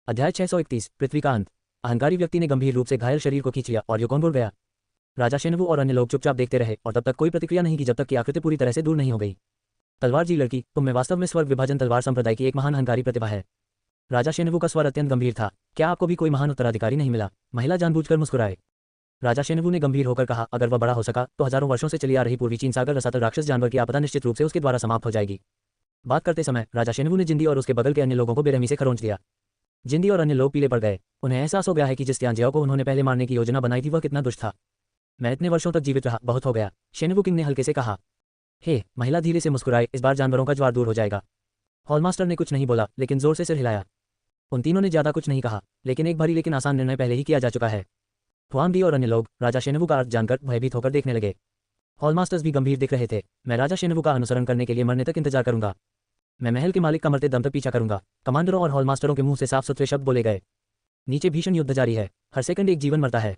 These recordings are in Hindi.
अध्याय 631 पृथ्वी का अंत। अहंकारी व्यक्ति ने गंभीर रूप से घायल शरीर को खींच लिया और युकोंगुर गया। राजा शेनवू और अन्य लोग चुपचाप देखते रहे और तब तक कोई प्रतिक्रिया नहीं की जब तक कि आकृति पूरी तरह से दूर नहीं हो गई। तलवार जी लड़की, तुम में वास्तव में स्वर्ग विभाजन तलवार संप्रदाय की एक महान अहंकारी प्रतिभा है। राजा शेनवू का स्वर अत्यंत गंभीर था। क्या आपको भी कोई महान उत्तराधिकारी नहीं मिला? महिला जानबूझकर मुस्कुराए। राजा शेनवू ने गंभीर होकर कहा, अगर वह बड़ा हो सका तो हजारों वर्षों से चली आ रही पूर्वी चीन सागर रसातल राक्षस जानवर की आपदा निश्चित रूप से उसके द्वारा समाप्त हो जाएगी। बात करते समय राजा शेनवू ने जिंदी और उसके बगल के अन्य लोगों को बेरहमी से खरोंच दिया। जिंदी और अन्य लोग पीले पड़ गए। उन्हें एहसास हो गया है कि जिस त्यांजियाओ को उन्होंने पहले मारने की योजना बनाई थी वह कितना दुष्ट था। मैं इतने वर्षों तक जीवित रहा, बहुत हो गया, शेनवू किंग ने हल्के से कहा। हे, महिला धीरे से मुस्कुराए, इस बार जानवरों का ज्वार दूर हो जाएगा। हॉलमास्टर ने कुछ नहीं बोला लेकिन जोर से सिर हिलाया। उन तीनों ने ज्यादा कुछ नहीं कहा, लेकिन एक भारी लेकिन आसान निर्णय पहले ही किया जा चुका है। हुआंग दी और अन्य लोग राजा शेनवू का अर्थ जानकर भयभीत होकर देखने लगे। हॉलमास्टर्स भी गंभीर दिख रहे थे। मैं राजा शेनवू का अनुसरण करने के लिए मरने तक इंतजार करूंगा। मैं महल के मालिक का मरते दम तक पीछा करूंगा। कमांडरों और हॉलमास्टरों के मुंह से साफ सुथरे शब्द बोले गए। नीचे भीषण युद्ध जारी है, हर सेकंड एक जीवन मरता है।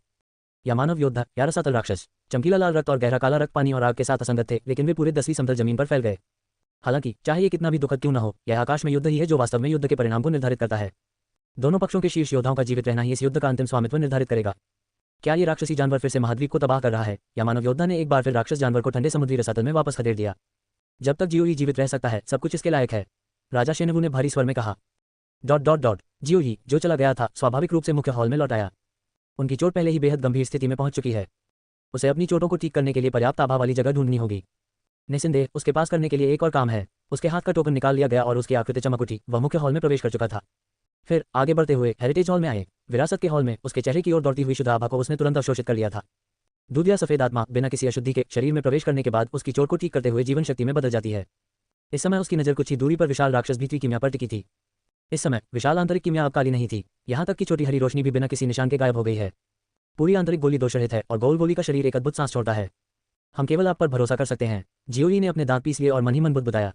या मानव योद्धा या रसातल राक्षस। चमकीला लाल रक्त और गहरा काला रक्त पानी और आग के साथ असंगत थे, लेकिन वे पूरे 10वीं समतल जमीन पर फैल गए। हालांकि चाहे ये कितना भी दुखद क्यों न हो, यह आकाश में युद्ध ही है जो वास्तव में युद्ध के परिणाम को निर्धारित करता है। दोनों पक्षों के शीर्ष योद्धाओं का जीवित रहना ही इस युद्ध का अंतिम स्वामित्व निर्धारित करेगा। क्या ये राक्षसी जानवर फिर से महाद्वीप को तबाह कर रहा है, या मानव योद्धा ने एक बार फिर राक्षस जानवर को ठंडे समुद्री रसातल में वापस खदेड़ दिया? जब तक जियोई जीवित रह सकता है सब कुछ इसके लायक है, राजा शेनवू ने भारी स्वर में कहा। जियोई जो चला गया था स्वाभाविक रूप से मुख्य हॉल में लौट आया। उनकी चोट पहले ही बेहद गंभीर स्थिति में पहुंच चुकी है। उसे अपनी चोटों को ठीक करने के लिए पर्याप्त आभा वाली जगह ढूंढनी होगी। निस्संदेह उसके पास करने के लिए एक और काम है। उसके हाथ का टोकन निकाल लिया गया और उसकी आकृति चमक उठी। वह मुख्य हॉल में प्रवेश कर चुका था। फिर आगे बढ़ते हुए हेरिटेज हॉल में आए। विरासत के हॉल में उसके चेहरे की ओर दौड़ती हुई शुद्ध आभा को उसने तुरंत अवशोषित कर लिया था। दूध या सफेद आत्मा बिना किसी अशुद्धि के शरीर में प्रवेश करने के बाद उसकी चोट को ठीक करते हुए जीवन शक्ति में बदल जाती है। इस समय उसकी नजर कुछ ही दूरी पर विशाल राक्षस भीतरी कीमिया पर टिकी थी। इस समय विशाल आंतरिक कीमिया अब काली नहीं थी, यहाँ तक कि छोटी हरी रोशनी भी बिना किसी निशान के गायब हो गई है। पूरी आंतरिक गोली दोषरहित है और गोल गोली का शरीर एक अद्भुत सांस छोड़ता है। हम केवल आप पर भरोसा कर सकते हैं। जियोई ने अपने दांत पीस लिए और मन ही मन बुदबुदाया।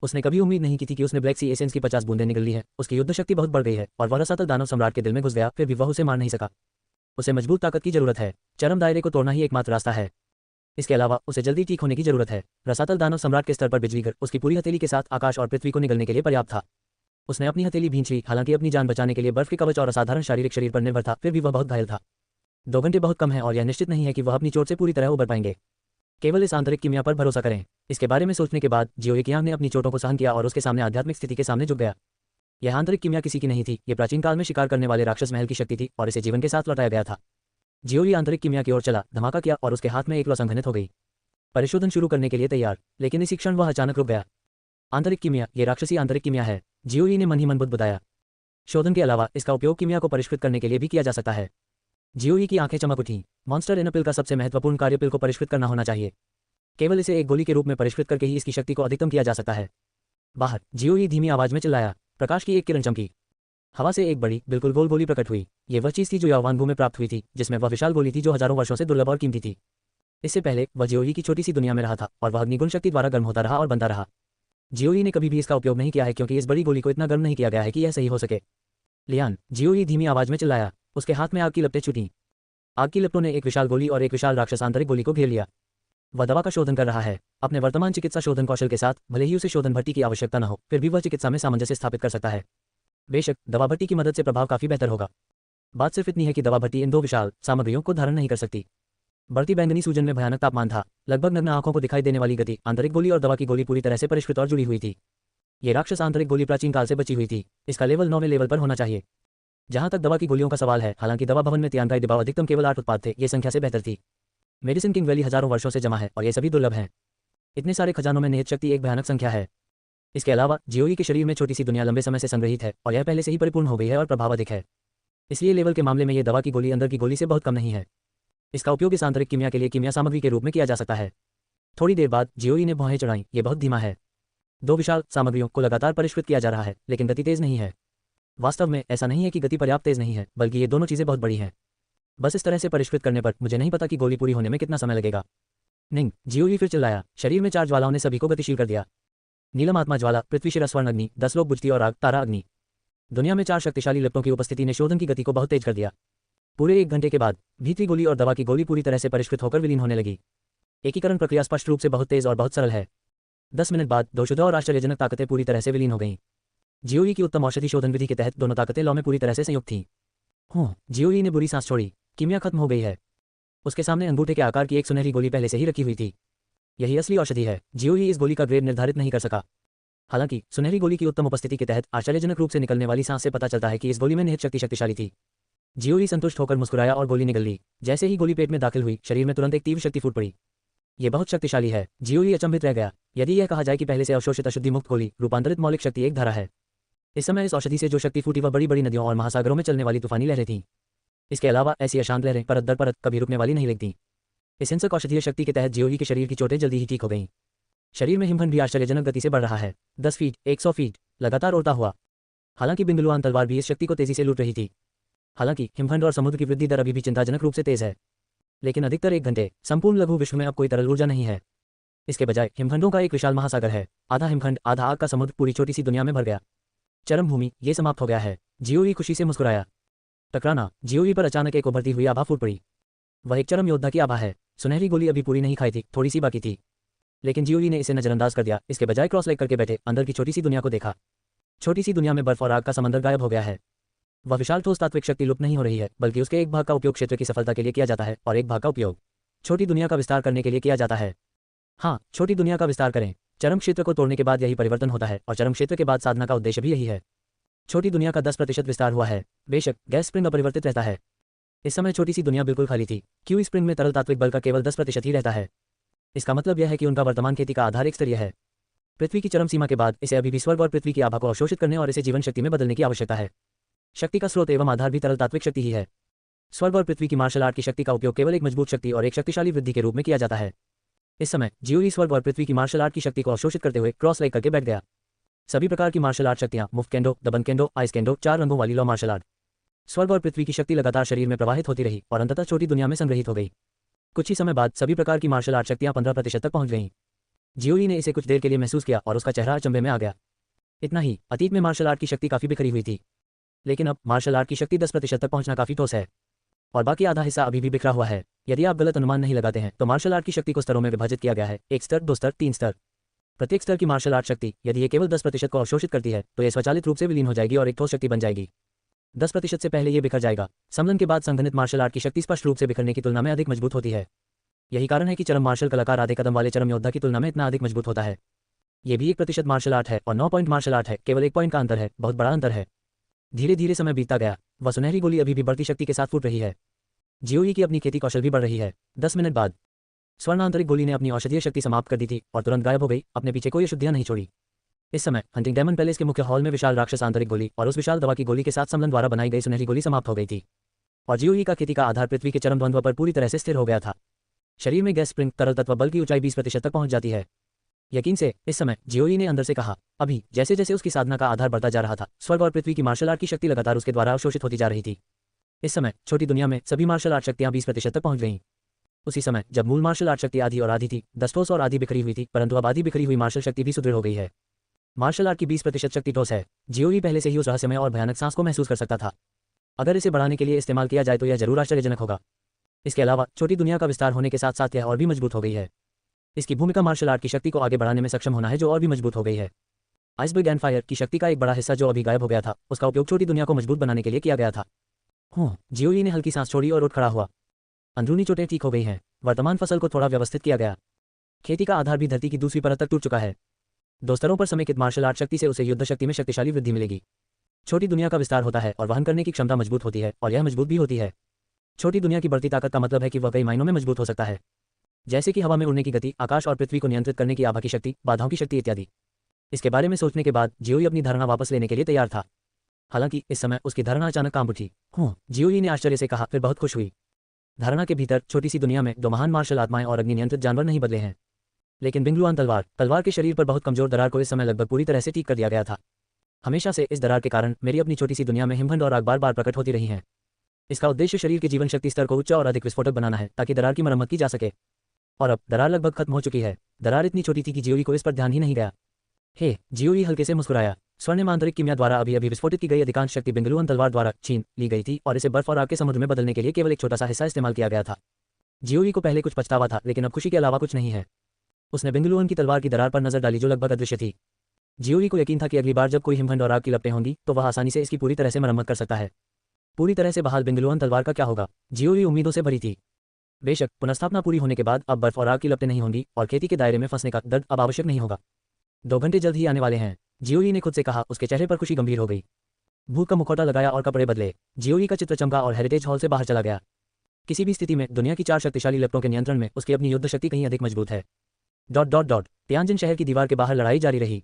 उसने कभी उम्मीद नहीं की थी कि उसने ब्लैक सी एसेंस की 50 बूंदें निकल ली है। उसकी युद्ध शक्ति बहुत बढ़ गई है और वह रसातल दानव सम्राट के दिल में घुस गया, फिर भी वह उसे मार नहीं सका। उसे मजबूत ताकत की जरूरत है। चरम दायरे को तोड़ना ही एकमात्र रास्ता है। इसके अलावा उसे जल्दी ठीक होने की जरूरत है। रसातल दानव सम्राट के स्तर पर बिजलीगर उसकी पूरी हथेली के साथ आकाश और पृथ्वी को निगलने के लिए पर्याप्त था। उसने अपनी हथेली भींच ली, हालांकि अपनी जान बचाने के लिए बर्फ के कवच और असाधारण शारीरिक शरीर पर निर्भर था, फिर भी वह बहुत घायल था। 2 घंटे बहुत कम है और यह निश्चित नहीं है कि वह अपनी चोट से पूरी तरह उबर पाएंगे। केवल इस आंतरिक कीमिया पर भरोसा करें। इसके बारे में सोचने के बाद जियोई कियांग ने अपनी चोटों को सहन किया और उसके सामने आध्यात्मिक स्थिति के सामने झुक गया। यह आंतरिक कीमिया किसी की नहीं थी, ये प्राचीन काल में शिकार करने वाले राक्षस महल की शक्ति थी और इसे जीवन के साथ लौटाया गया था। जियोई आंतरिक कीमिया की ओर चला, धमाका किया और उसके हाथ में एक लौ संघनित हो गई। परिशोधन शुरू करने के लिए तैयार, लेकिन इसी क्षण वह अचानक रुक गया। आंतरिक कीमिया, ये राक्षसी आंतरिक कीमिया है, जियोई ने मन ही मन बुदबुदाया। शोधन के अलावा इसका उपयोग कीमिया को परिष्कृत करने के लिए भी किया जा सकता है। जियोई की आंखें चमक उठीं। मॉन्स्टर इनअपिल का सबसे महत्वपूर्ण कार्य पिल को परिष्कृत करना होना चाहिए। केवल इसे एक गोली के रूप में परिष्कृत करके ही इसकी शक्ति को अधिकतम किया जा सकता है। बाहर जियोई धीमी आवाज में चिल्लाया। प्रकाश की एक किरण चमकी। हवा से एक बड़ी बिल्कुल गोल गोली प्रकट हुई। ये वह चीज थी जो यावानबू में प्राप्त हुई थी, जिसमें वह विशाल गोली थी जो हजारों वर्षों से दुर्लभ और कीमती थी। इससे पहले वह जियोई की छोटी सी दुनिया में रहा था और वह अग्निगुण शक्ति द्वारा गर्म होता रहा और बनता रहा। जियोई ने कभी भी इसका उपयोग नहीं किया है क्योंकि इस बड़ी गोली को इतना गर्म नहीं किया गया है कि यह सही हो सके। लियान, जियोई धीमी आवाज में चिल्लाया। उसके हाथ में आग की लपटें छूटीं। आग की लपटों ने एक विशाल गोली और एक विशाल राक्षस आंतरिक गोली को घेर लिया। वह दवा का शोधन कर रहा है। अपने वर्तमान चिकित्सा शोधन कौशल के साथ भले ही उसे शोधन भट्टी की आवश्यकता न हो, फिर भी वह चिकित्सा में सामंजस्य स्थापित कर सकता है। बेशक दवा भट्टी की मदद से प्रभाव काफी बेहतर होगा। बात सिर्फ इतनी है कि दवा भट्टी इन 2 विशाल सामग्रियों को धारण नहीं कर सकती। बढ़ती बैंगनी सूजन में भयानक तापमान था, लगभग नग्न आंखों को दिखाई देने वाली गति। आंतरिक गोली और दवा की गोली पूरी तरह से परिष्कृत और जुड़ी हुई थी। ये राक्षस आंतरिक गोली प्राचीन काल से बची हुई थी। इसका लेवल 9वें लेवल पर होना चाहिए। जहां तक दवा की गोलियों का सवाल है, हालांकि दवा भवन में तियानगाई दिबाव अधिकतम केवल 8 उत्पाद थे, ये संख्या से बेहतर थी। मेडिसिन किंग वैली हजारों वर्षों से जमा है और ये सभी दुर्लभ हैं। इतने सारे खजानों में निहित शक्ति एक भयानक संख्या है। इसके अलावा जियोई के शरीर में छोटी सी दुनिया लंबे समय से संग्रहित है और यह पहले से ही परिपूर्ण हो गई है और प्रभाव अधिक है। इसलिए लेवल के मामले में ये दवा की गोली अंदर की गोली से बहुत कम नहीं है। इसका उपयोग इस आंतरिक कीमिया के लिए कीमिया सामग्री के रूप में किया जा सकता है। थोड़ी देर बाद जियोई ने भौहें चढ़ाई। ये बहुत धीमा है। 2 विशाल सामग्रियों को लगातार परिष्कृत किया जा रहा है, लेकिन गति तेज नहीं है। वास्तव में ऐसा नहीं है कि गति पर्याप्त तेज नहीं है, बल्कि ये दोनों चीजें बहुत बड़ी हैं। बस इस तरह से परिष्कृत करने पर मुझे नहीं पता कि गोली पूरी होने में कितना समय लगेगा। निंग, जियोई फिर चिल्लाया। शरीर में 4 ज्वालाओं ने सभी को गतिशील कर दिया। नीलम आत्मा ज्वाला, पृथ्वी शिरा स्वर्ण अग्नि, 10 लोग बुझती और आग तारा अग्नि। दुनिया में 4 शक्तिशाली लिप्टों की उपस्थिति ने शोधन की गति को बहुत तेज कर दिया। पूरे 1 घंटे के बाद भीतरी गोली और दवा की गोली पूरी तरह से परिष्कृत होकर विलीन होने लगी। एकीकरण प्रक्रिया स्पष्ट रूप से बहुत तेज और बहुत सरल है। 10 मिनट बाद 2 शुद्ध और आश्चर्यजनक ताकतें पूरी तरह से विलीन हो गईं। जियोई की उत्तम औषधि शोधन विधि के तहत दोनों ताकतें लॉ में पूरी तरह से संयुक्त थीं। जियोई ने बुरी सांस छोड़ी। कीमिया खत्म हो गई है। उसके सामने अंगूठे के आकार की एक सुनहरी गोली पहले से ही रखी हुई थी। यही असली औषधि है। जियोई इस गोली का ग्रेड निर्धारित नहीं कर सका। हालांकि सुनहरी गोली की उत्तम उपस्थिति के तहत आश्चर्यजनक रूप से निकलने वाली सांस से पता चलता है कि इस गोली में निहित शक्ति शक्तिशाली थी। जियोई संतुष्ट होकर मुस्कुराया और गोली निगल ली। जैसे ही गोली पेट में दाखिल हुई, शरीर में तुरंत एक तीव्र शक्ति फूट पड़ी। ये बहुत शक्तिशाली है। जियोई अचंभित रह गया। यदि यह कहा जाए कि पहले से अवशोषित अशुद्धि मुक्त गोली रूपांतरित मौलिक शक्ति एक धारा है। इस समय इस औषधि से जो शक्ति फूटी वह बड़ी बड़ी नदियों और महासागरों में चलने वाली तूफानी लहरें थीं। इसके अलावा ऐसी अशांत लहरें परत दर परत कभी रुकने वाली नहीं लगती। इस हिंसक औषधीय शक्ति के तहत जियोई के शरीर की चोटें जल्दी ही ठीक हो गईं। शरीर में हिमखंड भी आश्चर्यजनक गति से बढ़ रहा है। 10 फीट, 100 फीट, लगातार उड़ता हुआ। हालांकि बिंगलुआन तलवार भी इस शक्ति को तेजी से लूट रही थी। हालांकि हिमखंड और समुद्र की वृद्धि दर अभी भी चिंताजनक रूप से तेज है। लेकिन अधिकतर 1 घंटे संपूर्ण लघु विश्व में अब कोई तरल ऊर्जा नहीं है। इसके बजाय हिमखंडों का एक विशाल महासागर है। आधा हिमखंड, आधा आग का समुद्र पूरी छोटी सी दुनिया में भर गया। चरम भूमि, ये समाप्त हो गया है। जियोई खुशी से मुस्कुराया। टकराना। जियोई पर अचानक एक उभरती हुई आभा फूट पड़ी। वह एक चरम योद्धा की आभा है। सुनहरी गोली अभी पूरी नहीं खाई थी, थोड़ी सी बाकी थी। लेकिन जियोई ने इसे नजरअंदाज कर दिया। इसके बजाय क्रॉस लेग करके बैठे अंदर की छोटी सी दुनिया को देखा। छोटी सी दुनिया में बर्फ और आग का समंदर गायब हो गया है। वह विशाल ठोस तात्विक शक्ति लुप्त नहीं हो रही है, बल्कि उसके एक भाग का उपयोग क्षेत्र की सफलता के लिए किया जाता है और एक भाग का उपयोग छोटी दुनिया का विस्तार करने के लिए किया जाता है। हाँ, छोटी दुनिया का विस्तार करें। चरम क्षेत्र को तोड़ने के बाद यही परिवर्तन होता है और चरम क्षेत्र के बाद साधना का उद्देश्य भी यही है। छोटी दुनिया का 10% विस्तार हुआ है। बेशक गैस स्प्रिंग अपरिवर्तित रहता है। इस समय छोटी सी दुनिया बिल्कुल खाली थी। क्यों स्प्रिंग में तरल तात्विक बल का केवल 10% ही रहता है। इसका मतलब यह है कि उनका वर्तमान खेती का आधार एक स्तरीय है। पृथ्वी की चरम सीमा के बाद इसे अभी भी स्वर्ग और पृथ्वी की आभा को अवशोषित करने और इसे जीवन शक्ति में बदलने की आवश्यकता है। शक्ति का स्रोत एवं आधार भी तरल तात्विक शक्ति ही है। स्वर्ग और पृथ्वी की मार्शल आर्ट की शक्ति का उपयोग केवल एक मजबूत शक्ति और एक शक्तिशाली वृद्धि के रूप में किया जाता है। इस समय जियोई स्वर्ग और पृथ्वी की मार्शल आर्ट की शक्ति को अवशोषित करते हुए क्रॉस लेग करके बैठ गया। सभी प्रकार की मार्शल आर्ट शक्तियां, मुफ्त केंडो, दबन केंडो, आइस केंडो, 4 रंगों वाली लॉ मार्शल आर्ट। स्वर्ग और पृथ्वी की शक्ति लगातार शरीर में प्रवाहित होती रही और अंततः छोटी दुनिया में संग्रहित हो गई। कुछ ही समय बाद सभी प्रकार की मार्शल आर्ट शक्तियां 15% तक पहुंच गईं। जियोई ने इसे कुछ देर के लिए महसूस किया और उसका चेहरा अचंभे में आ गया। इतना ही, अतीत में मार्शल आर्ट की शक्ति काफी बिखरी हुई थी, लेकिन अब मार्शल आर्ट की शक्ति 10% तक पहुंचना काफी ठोस है और बाकी आधा हिस्सा अभी भी बिखरा हुआ है। यदि आप गलत अनुमान नहीं लगाते हैं तो मार्शल आर्ट की शक्ति को स्तरों में विभाजित किया गया है। 1 स्तर, 2 स्तर, 3 स्तर। प्रत्येक स्तर की मार्शल आर्ट शक्ति यदि ये केवल 10% को अवशोषित करती है तो यह स्वचालित रूप से विलीन हो जाएगी और एक ठोस शक्ति बन जाएगी। 10% से पहले ये बिखर जाएगा। सम्मेलन के बाद संघनित मार्शल आर्ट की शक्ति स्पष्ट रूप से बिखरने की तुलना में अधिक मजबूत होती है। यही कारण है कि चरम मार्शल कलाकार आधे कदम वाले चरम योद्धा की तुलना में इतना अधिक मजबूत होता है। ये भी 1% मार्शल आर्ट है और 9 पॉइंट मार्शल आर्ट है। केवल 1 पॉइंट का अंतर है, बहुत बड़ा अंतर है। धीरे धीरे समय बीतता गया। वह सुनहरी गोली अभी भी बढ़ती शक्ति के साथ फूट रही है। जियोई की अपनी खेती कौशल भी बढ़ रही है। 10 मिनट बाद स्वर्ण आंतरिक गोली ने अपनी औषधीय शक्ति समाप्त कर दी थी और तुरंत गायब हो गई। अपने पीछे कोई अशुद्धियां नहीं छोड़ी। इस समय हंटिंग डेमन पैलेस के मुख्य हॉल में विशाल राक्षस आंतरिक गोली और उस विशाल दवा की गोली के साथ सम्मेलन द्वारा बनाई गई सुनहरी गोली समाप्त हो गई थी और जियोई का खेती का आधार पृथ्वी के चरम द्वंद्व पर पूरी तरह से स्थिर हो गया था। शरीर में गैस स्प्रिंग तरल तत्व बल की ऊंचाई 20% तक पहुंच जाती है। यकीन से, इस समय जियोई ने अंदर से कहा। अभी जैसे जैसे उसकी साधना का आधार बढ़ता जा रहा था, स्वर्ग और पृथ्वी की मार्शल आर्ट की शक्ति लगातार उसके द्वारा अवशोषित होती जा रही थी। इस समय छोटी दुनिया में सभी मार्शल आर्ट शक्तियां 20% तक पहुंच गईं। उसी समय जब मूल मार्शल आर्ट शक्ति आधी और आधी थी, 10 ठोस और आधी बिखरी हुई थी, परंतु अब आधी बिखरी हुई मार्शल शक्ति भी सुदृढ़ हो गई है। मार्शल आर्ट की 20% शक्ति ठोस है। जियोई पहले से ही उस रहस्यमय और भयानक सांस को महसूस कर सकता था। अगर इसे बढ़ाने के लिए इस्तेमाल किया जाए तो यह जरूर आश्चर्यजनक होगा। इसके अलावा छोटी दुनिया का विस्तार होने के साथ साथ यह और भी मजबूत हो गई है। इसकी भूमिका मार्शल आर्ट की शक्ति को आगे बढ़ाने में सक्षम होना है, जो और भी मजबूत हो गई है। आइसबर्ग एंड फायर की शक्ति का एक बड़ा हिस्सा जो अभी गायब हो गया था, उसका उपयोग छोटी दुनिया को मजबूत बनाने के लिए किया गया था। जियोई ने हल्की सांस छोड़ी और उठ खड़ा हुआ। अंदरूनी चोटें ठीक हो गई हैं। वर्तमान फसल को थोड़ा व्यवस्थित किया गया। खेती का आधार भी धरती की दूसरी परत तक टूट चुका है। 2 स्तरों पर समेकित मार्शल आर्ट शक्ति से उसे युद्ध शक्ति में शक्तिशाली वृद्धि मिलेगी। छोटी दुनिया का विस्तार होता है और वहन करने की क्षमता मजबूत होती है और यह मजबूत भी होती है। छोटी दुनिया की बढ़ती ताकत का मतलब है कि वह कई मायनों में मजबूत हो सकता है, जैसे कि हवा में उड़ने की गति, आकाश और पृथ्वी को नियंत्रित करने की आभा की शक्ति, बाधाओं की शक्ति इत्यादि। इसके बारे में सोचने के बाद जियोई अपनी धारणा वापस लेने के लिए तैयार था। हालांकि इस समय उसकी धारणा अचानक काम उठी। जियोई ने आश्चर्य से कहा, फिर बहुत खुश हुई। धारणा के भीतर छोटी सी दुनिया में 2 महान मार्शल आत्माएं और अग्नि नियंत्रित जानवर नहीं बदले हैं, लेकिन बिंगलुआन तलवार के शरीर पर बहुत कमजोर दरार को इस समय लगभग पूरी तरह से ठीक कर दिया गया था। हमेशा से इस दरार के कारण मेरी अपनी छोटी सी दुनिया में हिमखंड और आग बार बार प्रकट होती रही हैं। इसका उद्देश्य शरीर के जीवन शक्ति स्तर को उच्च और अधिक विस्फोटक बनाना है, ताकि दरार की मरम्मत की जा सके। और अब दरार लगभग खत्म हो चुकी है। दरार इतनी छोटी थी कि जियोई को इस पर ध्यान ही नहीं गया। जियोई हल्के से मुस्कुराया। स्वर्णिम आंतरिक कीमिया द्वारा अभी अभी विस्फोटित की गई अधिकांश शक्ति बिंगलुआन तलवार द्वारा छीन ली गई थी और इसे बर्फ और आग के समुद्र में बदलने के लिए केवल एक छोटा सा हिस्सा इस्तेमाल किया गया था। जियोई को पहले कुछ पछतावा था, लेकिन अब खुशी के अलावा कुछ नहीं है। उसने बिंगलुआन की तलवार की दरार पर नजर डाली जो लगभग अदृश्य थी। जियोरी को यकीन था कि अगली बार जब कोई हिमखंड और आग की लपटें होंगी तो वह आसानी से इसकी पूरी तरह से मरम्मत कर सकता है। पूरी तरह से बहाल बिंगलुआन तलवार का क्या होगा? जियोरी उम्मीदों से भरी थी। बेशक पुनर्स्थापना पूरी होने के बाद अब बर्फ और आग की लपटें नहीं होंगी और खेती के दायरे में फंसने का दर्द अब आवश्यक नहीं होगा। 2 घंटे जल्द ही आने वाले हैं, जियोरी ने खुद से कहा। उसके चेहरे पर खुशी गंभीर हो गई। भूख का मुखौटा लगाया और कपड़े बदले, जियोरी का चित्र चमका और हेरिटेज हॉल से बाहर चला गया। किसी भी स्थिति में दुनिया की 4 शक्तिशाली लपटों के नियंत्रण में उसकी अपनी युद्ध शक्ति कहीं अधिक मजबूत है। तियानजिन शहर की दीवार के बाहर लड़ाई जारी रही।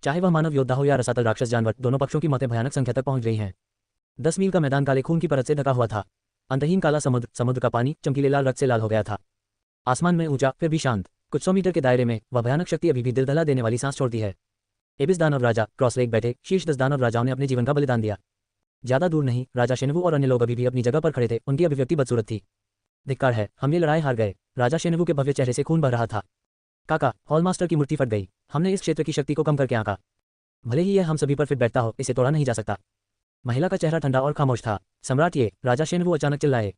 चाहे वह मानव योद्धा हो या रसातल राक्षस जानवर, दोनों पक्षों की मौतें भयानक संख्या तक पहुंच गई हैं। 10 मील का मैदान काले खून की परत से ढका हुआ था। अंतहीन काला समुद्र का पानी चमकीले लाल रक्त से लाल हो गया था। आसमान में ऊंचा फिर भी शांत, कुछ 100 मीटर के दायरे में वह भयानक शक्ति अभी भी दिल दहला देने वाली सांस छोड़ती है। एबिस दानव राजा क्रॉस लेक बैठे शीर्ष 10 दानव राजाओं ने अपने जीवन का बलिदान दिया। ज्यादा दूर नहीं, राजा शेनवू और अन्य लोग अभी भी अपनी जगह पर खड़े थे। उनकी अभिव्यक्ति बदसूरत थी। धिक्कार है, हम ये लड़ाई हार गए। राजा शेनवू के भव्य चेहरे से खून बह रहा था। काका, हॉलमास्टर की मूर्ति फट गई। हमने इस क्षेत्र की शक्ति को कम करके आंका। भले ही यह हम सभी पर फिट बैठता हो, इसे तोड़ा नहीं जा सकता। महिला का चेहरा ठंडा और खामोश था। सम्राट, ये, राजा शेनवू अचानक चिल्लाए।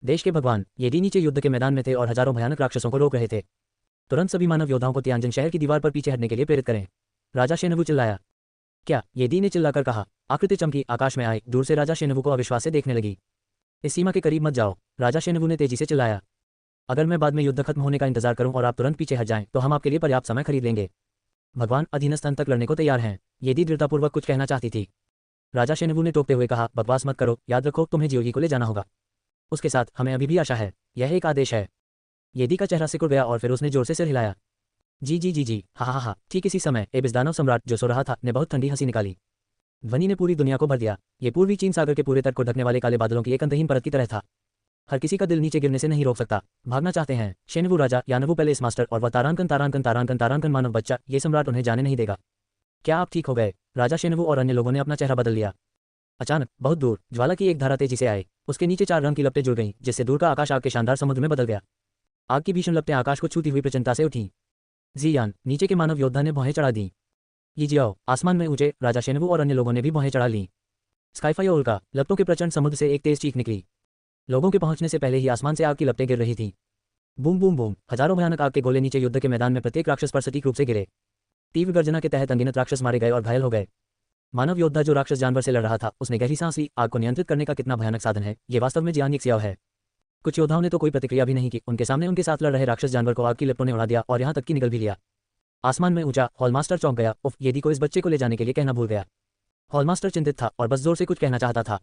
देश के भगवान, ये डी नीचे युद्ध के मैदान में थे और हजारों भयानक राक्षसों को रोक रहे थे। तुरंत सभी मानव योद्धाओं को तियानजिन शहर की दीवार पर पीछे हटने के लिए प्रेरित करें। राजा शेनवू चिल्लाया। क्या? ये डी ने चिल्लाकर कहा। आकृति चमकी, आकाश में आई। दूर से राजा शेनवू को अविश्वास से देखने लगी। इस सीमा के करीब मत जाओ, राजा शेनवू ने तेजी से चिल्लाया। अगर मैं बाद में युद्ध खत्म होने का इंतजार करूं और आप तुरंत पीछे हट जाएं तो हम आपके लिए पर्याप्त समय खरीद लेंगे। भगवान अधीनस्थ अंत तक लड़ने को तैयार हैं, ये दी दृढ़तापूर्वक कुछ कहना चाहती थी। राजा शेनवू ने टोकते हुए कहा, बकवास मत करो, याद रखो तुम्हें जियोगी को ले जाना होगा। उसके साथ हमें अभी भी आशा है, यह एक आदेश है। येदी का चेहरा सिकुड़ गया और फिर उसने जोर से सिर हिलाया। जी, हा। ठीक इसी समय एबिस दानव सम्राट जो सो रहा था ने बहुत ठंडी हंसी निकाली। ध्वनि ने पूरी दुनिया को भर दिया। ये पूर्वी चीन सागर के पूरे तट को ढकने वाले काले बादलों की एक अंतहीन परत की तरह था। हर किसी का दिल नीचे गिरने से नहीं रोक सकता। भागना चाहते हैं शेनवू राजा, यानवू पैलेस मास्टर और वह तारांकन मानव बच्चा, ये सम्राट उन्हें जाने नहीं देगा। क्या आप ठीक हो गए? राजा शेनवू और अन्य लोगों ने अपना चेहरा बदल लिया। अचानक बहुत दूर ज्वाला की एक धारा तेजी से आए। उसके नीचे 4 रंग की लपटें जुड़ गईं, जिससे दूर का आकाश आग के शानदार समुद्र में बदल गया। आग की भीषण लपटें आकाश को छूती हुई प्रचंडता से उठीं। जियान, नीचे के मानव योद्धा ने भौहें चढ़ा दी। ये जियाओ, आसमान में ऊंचे, राजा शेनवू और अन्य लोगों ने भी भौहें चढ़ा लीं। स्काईफाई और उल्का, लपटों के प्रचंड समुद्र से एक तेज चीख निकली। लोगों के पहुंचने से पहले ही आसमान से आग की लपटें गिर रही थीं। बूम बूम बूम, हजारों भयानक आग के गोले नीचे युद्ध के मैदान में प्रत्येक राक्षस पर सटीक रूप से गिरे। तीव्र गर्जना के तहत अनगिनत राक्षस मारे गए और घायल हो गए। मानव योद्धा जो राक्षस जानवर से लड़ रहा था, उसने गहरी सांस ली। आग को नियंत्रित करने का कितना भयानक साधन है, ये वास्तव में जियान सियाओ है। कुछ योद्धाओं ने तो कोई प्रतिक्रिया भी नहीं की। उनके सामने उनके साथ लड़ रहे राक्षस जानवर को आग की लपटों ने उड़ा दिया और यहाँ तक कि निगल भी लिया। आसमान में ऊंचा, हॉलमास्टर चौंक गया। उफ, येदी को इस बच्चे को ले जाने के लिए कहना भूल गया। हॉलमास्टर चिंतित था और बस जोर से कुछ कहना चाहता था।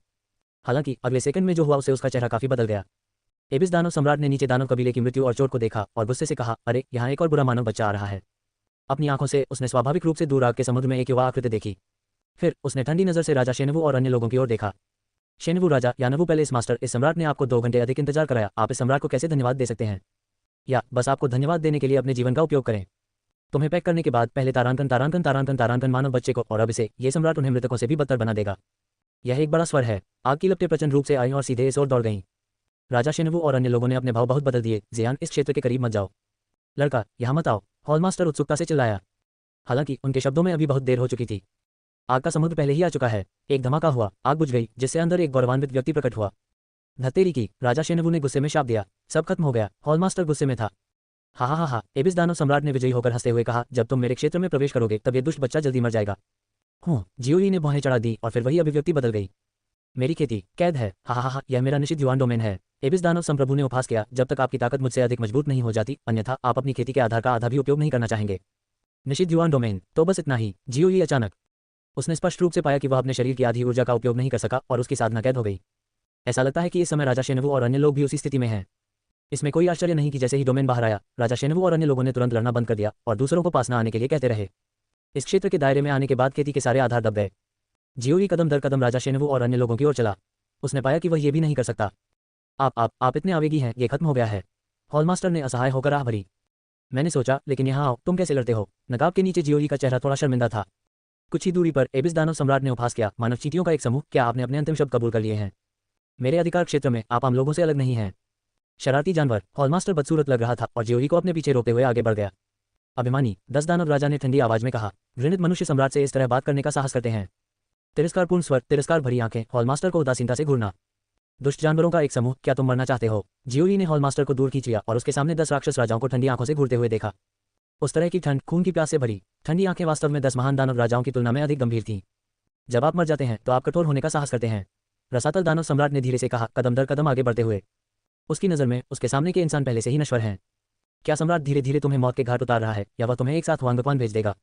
हालांकि अगले सेकंड में जो हुआ उसे उसका चेहरा काफी बदल गया। एबिस दानव सम्राट ने नीचे दानव कबीले की मृत्यु और चोट को देखा और गुस्से से कहा, अरे यहाँ एक और बुरा मानव बच्चा आ रहा है। अपनी आंखों से उसने स्वाभाविक रूप से दूर आग के समुद्र में एक युवा आकृति देखी। फिर उसने ठंडी नजर से राजा शेनवू और अन्य लोगों की ओर देखा। शेनवू राजा, यानवू पैलेस मास्टर, इस सम्राट ने आपको 2 घंटे अधिक इंतजार कराया। आप इस सम्राट को कैसे धन्यवाद दे सकते हैं? या बस आपको धन्यवाद देने के लिए अपने जीवन का उपयोग करें। तुम्हें पैक करने के बाद पहले तारांकन मानव बच्चे को और अब इसे, ये सम्राट उन्हें मृतकों से भी बदतर बना देगा। यह एक बड़ा स्वर है। आग की लपटें प्रचंड रूप से आईं और सीधे इस ओर दौड़ गईं। राजा शेनवू और अन्य लोगों ने अपने भाव बहुत बदल दिए। जियान, इस क्षेत्र के करीब मत जाओ। लड़का, यहाँ मत आओ, हॉलमास्टर उत्सुकता से चिल्लाया। हालांकि उनके शब्दों में अभी बहुत देर हो चुकी थी। आग का समुद्र पहले ही आ चुका है। एक धमाका हुआ, आग बुझ गई, जिससे अंदर एक गौरवान्वित व्यक्ति प्रकट हुआ। धत्तेरी की, राजा शेनवू ने गुस्से में शाप दिया। सब खत्म हो गया। हॉलमास्टर गुस्से में था। हा, एबिस दानव सम्राट ने विजयी होकर हंसते हुए कहा, जब तुम मेरे क्षेत्र में प्रवेश करोगे तब ये दुष्ट बच्चा जल्दी मर जाएगा। जियोई ने भौहें चढ़ा दी और फिर वही अभिव्यक्ति बदल गई। मेरी खेती कैद है। हा, यह मेरा निषिद्ध युवान डोमेन है। एबिस दानव संप्रभु ने उपहास किया, जब तक आपकी ताकत मुझसे अधिक मजबूत नहीं हो जाती, अन्यथा आप अपनी खेती के आधार का आधा भी उपयोग नहीं करना चाहेंगे। निषिद्ध युवान डोमेन, तो बस इतना ही। जियोई अचानक उसने स्पष्ट रूप से पाया कि वह अपने शरीर की आधी ऊर्जा का उपयोग नहीं कर सका और उसकी साधना कैद हो गई। ऐसा लगता है कि इस समय राजा शेनवू और अन्य लोग भी उसी स्थिति में हैं। इसमें कोई आश्चर्य नहीं कि जैसे ही डोमेन बाहर आया, राजा शेनवू और अन्य लोगों ने तुरंत लड़ना बंद कर दिया और दूसरों को पास न आने के लिए कहते रहे। इस क्षेत्र के दायरे में आने के बाद खेती के सारे आधार दब गए। जियोई कदम दर कदम राजा शेनवू और अन्य लोगों की ओर चला। उसने पाया कि वह ये भी नहीं कर सकता। आप इतने आवेगी हैं, ये खत्म हो गया है। हॉलमास्टर ने असहाय होकर आह भरी। मैंने सोचा, लेकिन यहाँ आओ, तुम कैसे लड़ते हो? नकाब के नीचे जियोई का चेहरा थोड़ा शर्मिंदा था। कुछ ही दूरी पर एबिस दानव सम्राट ने उपहास किया, मानव चींटियों का एक समूह, क्या आपने अपने अंतिम शब्द कबूल कर लिए हैं? मेरे अधिकार क्षेत्र में आप आम लोगों से अलग नहीं हैं। शरारती जानवर, हॉलमास्टर बदसूरत लग रहा था और जियोई को अपने पीछे रोकते हुए आगे बढ़ गया। अभिमानी, 10 दानव राजा ने ठंडी आवाज में कहा। घृणित मनुष्य सम्राट से इस तरह बात करने का साहस करते हैं। तिरस्कारपूर्ण स्वर, तिरस्कार भरी आंखें, हॉलमास्टर को उदासीनता से घूरना। दुष्ट जानवरों का एक समूह, क्या तुम मरना चाहते हो? जियोई ने हॉलमास्टर को दूर खींच लिया और उसके सामने 10 राक्षस राजाओं को ठंडी आंखों से घूरते हुए देखा। उस तरह की ठंड खून की प्यास से भरी ठंडी आंखें वास्तव में 10 महान दानव राजाओं की तुलना में अधिक गंभीर थीं। जब आप मर जाते हैं तो आप कठोर होने का साहस करते हैं, रसातल दानव सम्राट ने धीरे से कहा, कदम दर कदम आगे बढ़ते हुए। उसकी नज़र में उसके सामने के इंसान पहले से ही नश्वर हैं। क्या सम्राट धीरे धीरे तुम्हें मौत के घाट उतार रहा है, या वह तुम्हें एक साथ वांगपान भेज देगा?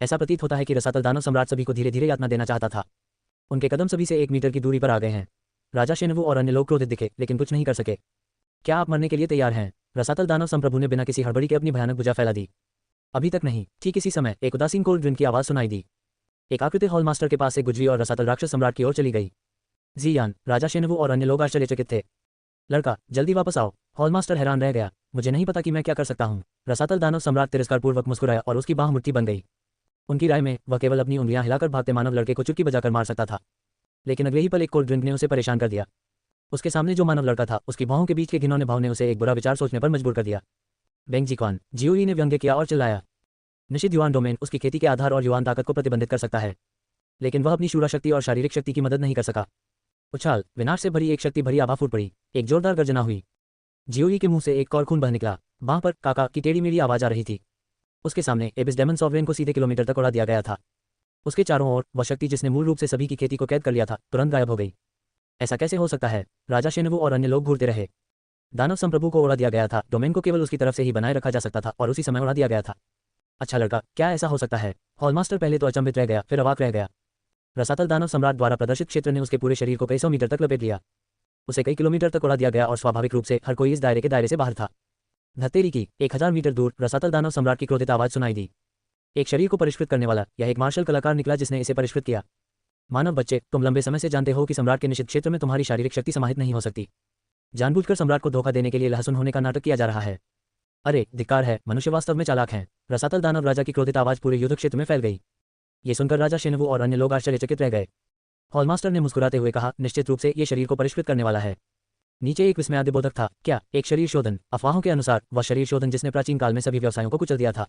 ऐसा प्रतीत होता है कि रसातल दानव सम्राट सभी को धीरे धीरे यातना देना चाहता था। उनके कदम सभी से 1 मीटर की दूरी पर आ गए हैं। राजा शेनवू और अन्य लोग क्रोधित दिखे, लेकिन कुछ नहीं कर सके। क्या आप मरने के लिए तैयार हैं? रसातल दानव संप्रभु ने बिना किसी हड़बड़ी के अपनी भयानक भुजा फैला दी। अभी तक नहीं। ठीक इसी समय एक उदासीन कोल्ड ड्रिंक की आवाज़ सुनाई दी। एक आकृति हॉल मास्टर के पास से गुजरी और रसातल राक्षस सम्राट की ओर चली गई। जियान, राजा शेनवू और अन्य लोग आश्चर्यचकित थे। लड़का, जल्दी वापस आओ। हॉल मास्टर हैरान रह गया। मुझे नहीं पता कि मैं क्या कर सकता हूँ। रसातल दानव सम्राट तिरस्कारपूर्वक मुस्कुराया और उसकी बाह मुट्ठी बन गई। उनकी राय में वह केवल अपनी उंगलियां हिलाकर भागते मानव लड़के को चुटकी बजाकर मार सकता था, लेकिन अगले ही पल एक कोल्ड ड्रिंक ने उसे परेशान कर दिया। उसके सामने जो मानव लड़का था, उसकी बाहों के बीच के घिनौने भाव ने उसे एक बुरा विचार सोचने पर मजबूर कर दिया। बेंग जिक्वान, जियोई ने व्यंग्य किया और चिल्लाया। निषिद्ध युवान डोमेन उसकी खेती के आधार और युवान ताकत को प्रतिबंधित कर सकता है, लेकिन वह अपनी शूरा शक्ति और शारीरिक शक्ति की मदद नहीं कर सका। उछाल, विनाश से भरी एक शक्ति भरी आभा फूट पड़ी। एक जोरदार गर्जना हुई। जियोई के मुंह से एक और खून बह निकला। बाह पर काका की टेढ़ी मेढ़ी आवाज आ रही थी। उसके सामने एबिस डेमन सॉवरेन को सीधे किलोमीटर तक उड़ा दिया गया था। उसके चारों ओर वह शक्ति जिसने मूल रूप से सभी की खेती को कैद कर लिया था, तुरंत गायब हो गई। ऐसा कैसे हो सकता है? राजा शेनवू और अन्य लोग घूरते रहे। दानव संप्रभु को उड़ा दिया गया था, डोमेन को केवल उसकी तरफ से ही बनाए रखा जा सकता था और उसी समय उड़ा दिया गया था। अच्छा लड़का, क्या ऐसा हो सकता है? हॉलमास्टर पहले तो अचंभित रह गया, फिर अवाक रह गया। रसातल दानव सम्राट द्वारा प्रदर्शित क्षेत्र ने उसके पूरे शरीर को कई सौ मीटर तक लपेट लिया। उसे कई किलोमीटर तक उड़ा दिया गया और स्वाभाविक रूप से हर कोई इस दायरे के दायरे से बाहर था। धत्तेरी की 1000 मीटर दूर रसातल दानव सम्राट की क्रोधित आवाज सुनाई दी। एक शरीर को परिष्कृत करने वाला यह एक मार्शल कलाकार निकला जिसने इसे परिष्कृत किया। मानव बच्चे, तुम लंबे समय से जानते हो कि सम्राट के निषिद्ध क्षेत्र में तुम्हारी शारीरिक शक्ति समाहित नहीं हो सकती। जानबूझकर सम्राट को धोखा देने के लिए लहसुन होने का नाटक किया जा रहा है। अरे धिक्कार है, मनुष्य वास्तव में चालाक हैं। रसातल दानव राजा की क्रोधित आवाज पूरे युद्ध क्षेत्र में फैल गई। ये सुनकर राजा शेनवू और अन्य लोग आश्चर्यचकित रह गए। हॉलमास्टर ने मुस्कुराते हुए कहा, निश्चित रूप से ये शरीर को परिष्कृत करने वाला है। नीचे एक विस्मयादिबोधक था। क्या एक शरीर शोधन? अफवाहों के अनुसार वह शरीर शोधन जिसने प्राचीन काल में सभी व्यवसायों को कुचल दिया था।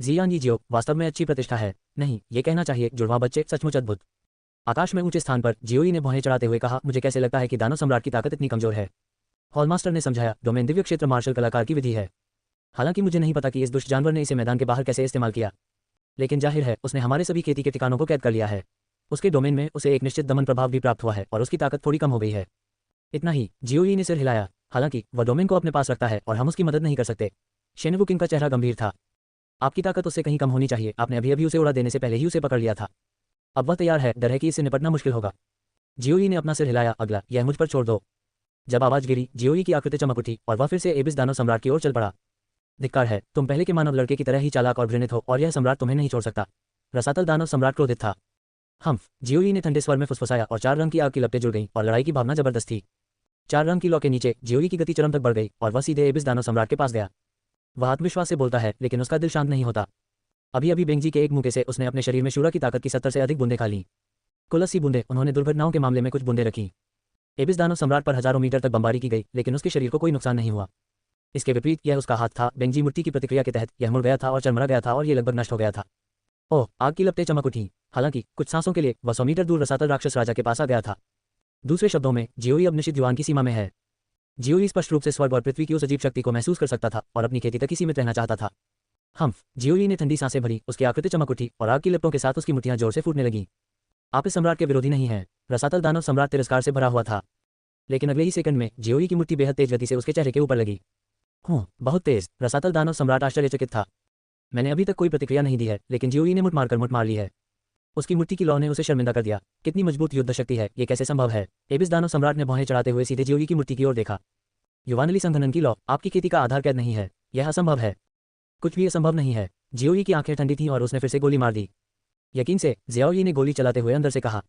जियान जी जियो, वास्तव में अच्छी प्रतिष्ठा है। नहीं, ये कहना चाहिए जुड़वा बच्चे, सचमुच अद्भुत। आकाश में ऊंचे स्थान पर जियोई ने भौहें चढ़ाते हुए कहा, मुझे कैसे लगता है कि दानव सम्राट की ताकत इतनी कमजोर है। हॉलमास्टर ने समझाया, डोमेन दिव्य क्षेत्र मार्शल कलाकार की विधि है। हालांकि मुझे नहीं पता कि इस दुष्ट जानवर ने इसे मैदान के बाहर कैसे इस्तेमाल किया, लेकिन जाहिर है उसने हमारे सभी खेती के ठिकानों को कैद कर लिया है। उसके डोमेन में उसे एक निश्चित दमन प्रभाव भी प्राप्त हुआ है और उसकी ताकत थोड़ी कम हो गई है। इतना ही। जियोई ने सिर हिलाया। हालांकि वह डोमेन को अपने पास रखता है और हम उसकी मदद नहीं कर सकते। शेनवू किंग का चेहरा गंभीर था। आपकी ताकत उससे कहीं कम होनी चाहिए। आपने अभी अभी उसे उड़ा देने से पहले ही उसे पकड़ लिया था। अब वह तैयार है, डर है कि इससे निपटना मुश्किल होगा। जियोई ने अपना सिर हिलाया। अगला, यह मुझ पर छोड़ दो। जब आवाज गिरी, जियोई की आकृति चमक उठी और वह फिर से एबिस दानव सम्राट की ओर चल पड़ा। धिक्कार है, तुम पहले के मानव लड़के की तरह ही चालाक और घृणित हो और यह सम्राट तुम्हें नहीं छोड़ सकता। रसातल दानव सम्राट क्रोधित था। जियोई ने ठंडे स्वर में फुसफुसाया और 4 रंग की आग की लपटें जुड़ गईं और लड़ाई की भावना जबरदस्त थी। 4 रंग की लौ के नीचे जियोई की गति चरम तक बढ़ गई और वह सीधे एबिस दानव सम्राट के पास गया। वह आत्मविश्वास से बोलता है, लेकिन उसका दिल शांत नहीं होता। अभी अभी बेंगजी के एक मुक्के से उसने अपने शरीर में शूरा की ताकत की 70 से अधिक बूंदें खा लीं। कुल 80 बूंदें। उन्होंने दुर्घटनाओं के मामले में कुछ बूंदें रखीं। एबिस दानव सम्राट पर हजारों मीटर तक बमबारी की गई, लेकिन उसके शरीर को कोई नुकसान नहीं हुआ। इसके विपरीत यह उसका हाथ था। बेंगजी मुट्ठी की प्रतिक्रिया के तहत यह मुड़ गया था और चरमरा गया था और ये लगभग नष्ट हो गया था। ओह, आग की लपटें चमक उठी। हालांकि कुछ सांसों के लिए वह 100 मीटर दूर रसातल राक्षस राजा के पास आ गया था। दूसरे शब्दों में, जियोई अब निषिद्ध युवान की सीमा में है। जियोई स्पष्ट रूप से स्वर्ग और पृथ्वी की उस अजीब शक्ति को महसूस कर सकता था और अपनी खेती तक ही सीमित रहना चाहता था। जियोई ने ठंडी सांसें भरी। उसकी आकृति चमक उठी और आग की लपटों के साथ उसकी मुट्ठियां जोर से फूटने लगीं। आप इस सम्राट के विरोधी नहीं हैं। रसातल दानव सम्राट तिरस्कार से भरा हुआ था, लेकिन अगले ही सेकंड में जियोई की मुट्ठी बेहद तेज गति से उसके चेहरे के ऊपर लगी। बहुत तेज। रसातल दानव सम्राट आश्चर्यचकित था। मैंने अभी तक कोई प्रतिक्रिया नहीं दी है, लेकिन जियोई ने मुठ मार ली है। उसकी मुट्ठी की लौ ने उसे शर्मिंदा कर दिया। कितनी मजबूत युद्ध शक्ति है, ये कैसे संभव है? एबिस दानव सम्राट ने भौहें चढ़ाते हुए सीधे जियोई की मुट्ठी की ओर देखा। युवानली संघनन की लौ आपकी खेती का आधार कैद नहीं है। यह असंभव है। कुछ भी असंभव नहीं है। जियोई की आंखें ठंडी थीं और उसने फिर से गोली मार दी। यकीन से, जियाओई ने गोली चलाते हुए अंदर से कहा।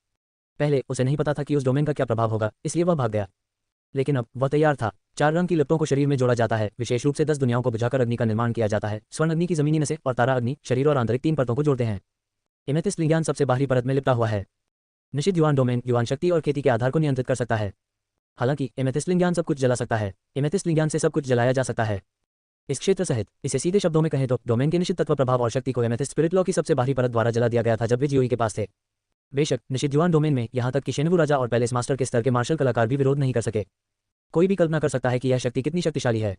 पहले उसे नहीं पता था कि उस डोमेन का क्या प्रभाव होगा, इसलिए वह भाग गया। लेकिन अब वह तैयार था। 4 रंग की लपटों को शरीर में जोड़ा जाता है। विशेष रूप से 10 दुनियाओं को बुझाकर अग्नि का निर्माण किया जाता है। स्वर्ण अग्नि की जमीनी नसें और तारा अग्नि शरीर और आंतरिक 3 परतों को जोड़ते हैं। एमेथिस्ट विज्ञान सबसे बाहरी परत में लिपटा हुआ है। निषिद्ध युवान डोमेन युवान शक्ति और खेती के आधार को नियंत्रित कर सकता है। हालांकि एमेथिस्ट विज्ञान सब कुछ जला सकता है। एमेथिस्ट विज्ञान से सब कुछ जलाया जा सकता है, इस क्षेत्र सहित। इसे सीधे शब्दों में कहें तो डोमेन के निषिद्ध तत्व प्रभाव और शक्ति को एमेथिस्ट स्पिरिट लॉ की सबसे बाहरी परत द्वारा जला दिया गया था जब वे जियोई के पास थे। बेशक निषिद्ध युवान डोमेन में यहां तक कि शेनवू राजा और पैलेस मास्टर के स्तर के मार्शल कलाकार भी विरोध नहीं कर सके। कोई भी कल्पना कर सकता है कि यह शक्ति कितनी शक्तिशाली है।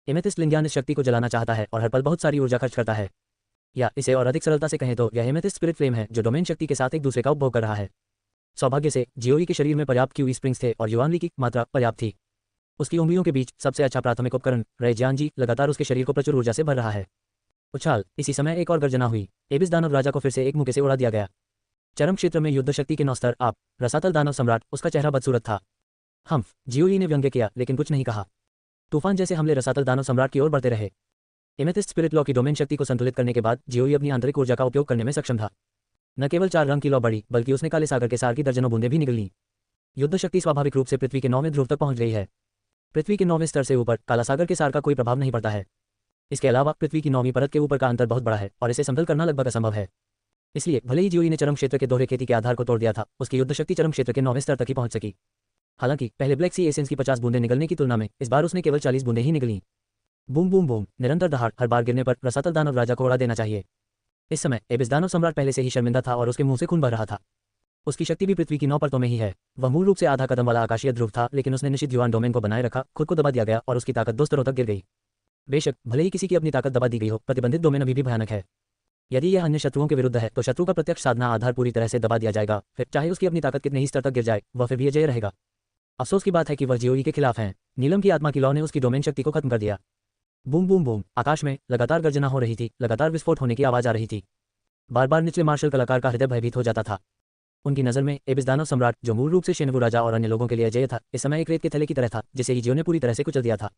एमेथिस्ट लिंगियान इस शक्ति को जलाना चाहता है और हर पल बहुत सारी ऊर्जा खर्च करता है। या इसे और अधिक सरलता से कहें तो यह एमेथिस्ट स्पिरिट फ्लेम है जो डोमेन शक्ति के साथ एक दूसरे का उपभोग कर रहा है। सौभाग्य से जियोई के शरीर में पर्याप्त क्यूई स्प्रिंग्स थे और युआनली की मात्रा पर्याप्त थी। उसकी उंगलियों के बीच सबसे अच्छा प्राथमिक उपकरण रैजियानजी लगातार उसके शरीर को प्रचुर ऊर्जा से भर रहा है। उछाल। इसी समय एक और गर्जना हुई। एबिस दानव राजा को फिर से एक मुक्के से उड़ा दिया गया। चरम क्षेत्र में युद्ध शक्ति के 9 स्तर। आप रसातल दानव सम्राट। उसका चेहरा बदसूरत था। हम्फ। जियोई ने व्यंग्य किया लेकिन कुछ नहीं कहा। तूफान जैसे हमले रसातल दानव सम्राट की ओर बढ़ते रहे। एमेथिस्ट स्पिरिट लॉ की डोमेन शक्ति को संतुलित करने के बाद जियोई अपनी आंतरिक ऊर्जा का उपयोग करने में सक्षम था। न केवल 4 रंग की लॉ बढ़ी बल्कि उसने काले सागर के सार की दर्जनों बूंदें भी निगल लीं। युद्ध शक्ति स्वाभाविक रूप से पृथ्वी के 9वें ध्रुव तक पहुंच गई है। पृथ्वी के 9वें स्तर से ऊपर काला सागर के सार का कोई प्रभाव नहीं पड़ता है। इसके अलावा पृथ्वी की 9वीं परत के ऊपर का अंतर बहुत बड़ा है और इसे समतल करना लगभग असंभव है। इसलिए भले ही जियोई ने चरम क्षेत्र के दोहरे खेती के आधार को तोड़ दिया था, उसकी युद्ध शक्ति चरम क्षेत्र के 9वें स्तर तक ही पहुंच सकी। हालांकि पहले ब्लैक सी एसेंस की 50 बूंदें निकलने की तुलना में इस बार उसने केवल 40 बूंदें ही निकली। Boom boom boom. निरंतर दहाड़ हर बार गिरने पर रसातल दानव राजा को उड़ा देना चाहिए। इस समय एबिस दानव सम्राट पहले से ही शर्मिंदा था और उसके मुंह से खून बह रहा था। उसकी शक्ति भी पृथ्वी की 9 परतों में ही है। वह मूल रूप से आधा कदम वाला आकाशीय ध्रुव था, लेकिन उसने निश्चित युवान डोमेन को बनाए रखा, खुद को दबा दिया गया और उसकी ताकत 2 स्तरों तक गिर गई। बेशक भले ही किसी की अपनी ताकत दबा दी गई हो, प्रतिबंधित डोमेन अभी भी भयानक है। यदि यह अन्य शत्रुओं के विरुद्ध है तो शत्रु का प्रत्यक्ष साधना आधार पूरी तरह से दबा दिया जाएगा, फिर चाहे उसकी अपनी ताकत कितने ही स्तर तक गिर जाए वह फिर भी अजय रहेगा। अफसोस की बात है कि वह जियोई के खिलाफ हैं। नीलम की आत्मा की लौ ने उसकी डोमेन शक्ति को खत्म कर दिया। Boom boom boom. आकाश में लगातार गर्जना हो रही थी, लगातार विस्फोट होने की आवाज आ रही थी। बार बार निचले मार्शल कलाकार का हृदय भयभीत हो जाता था। उनकी नज़र में एबिस दानव सम्राट, जो मूल रूप से शेनवू राजा और अन्य लोगों के लिए अजय था, इस समय एक रेत के थैले की तरह था जिसे जियो ने पूरी तरह से कुचल दिया था।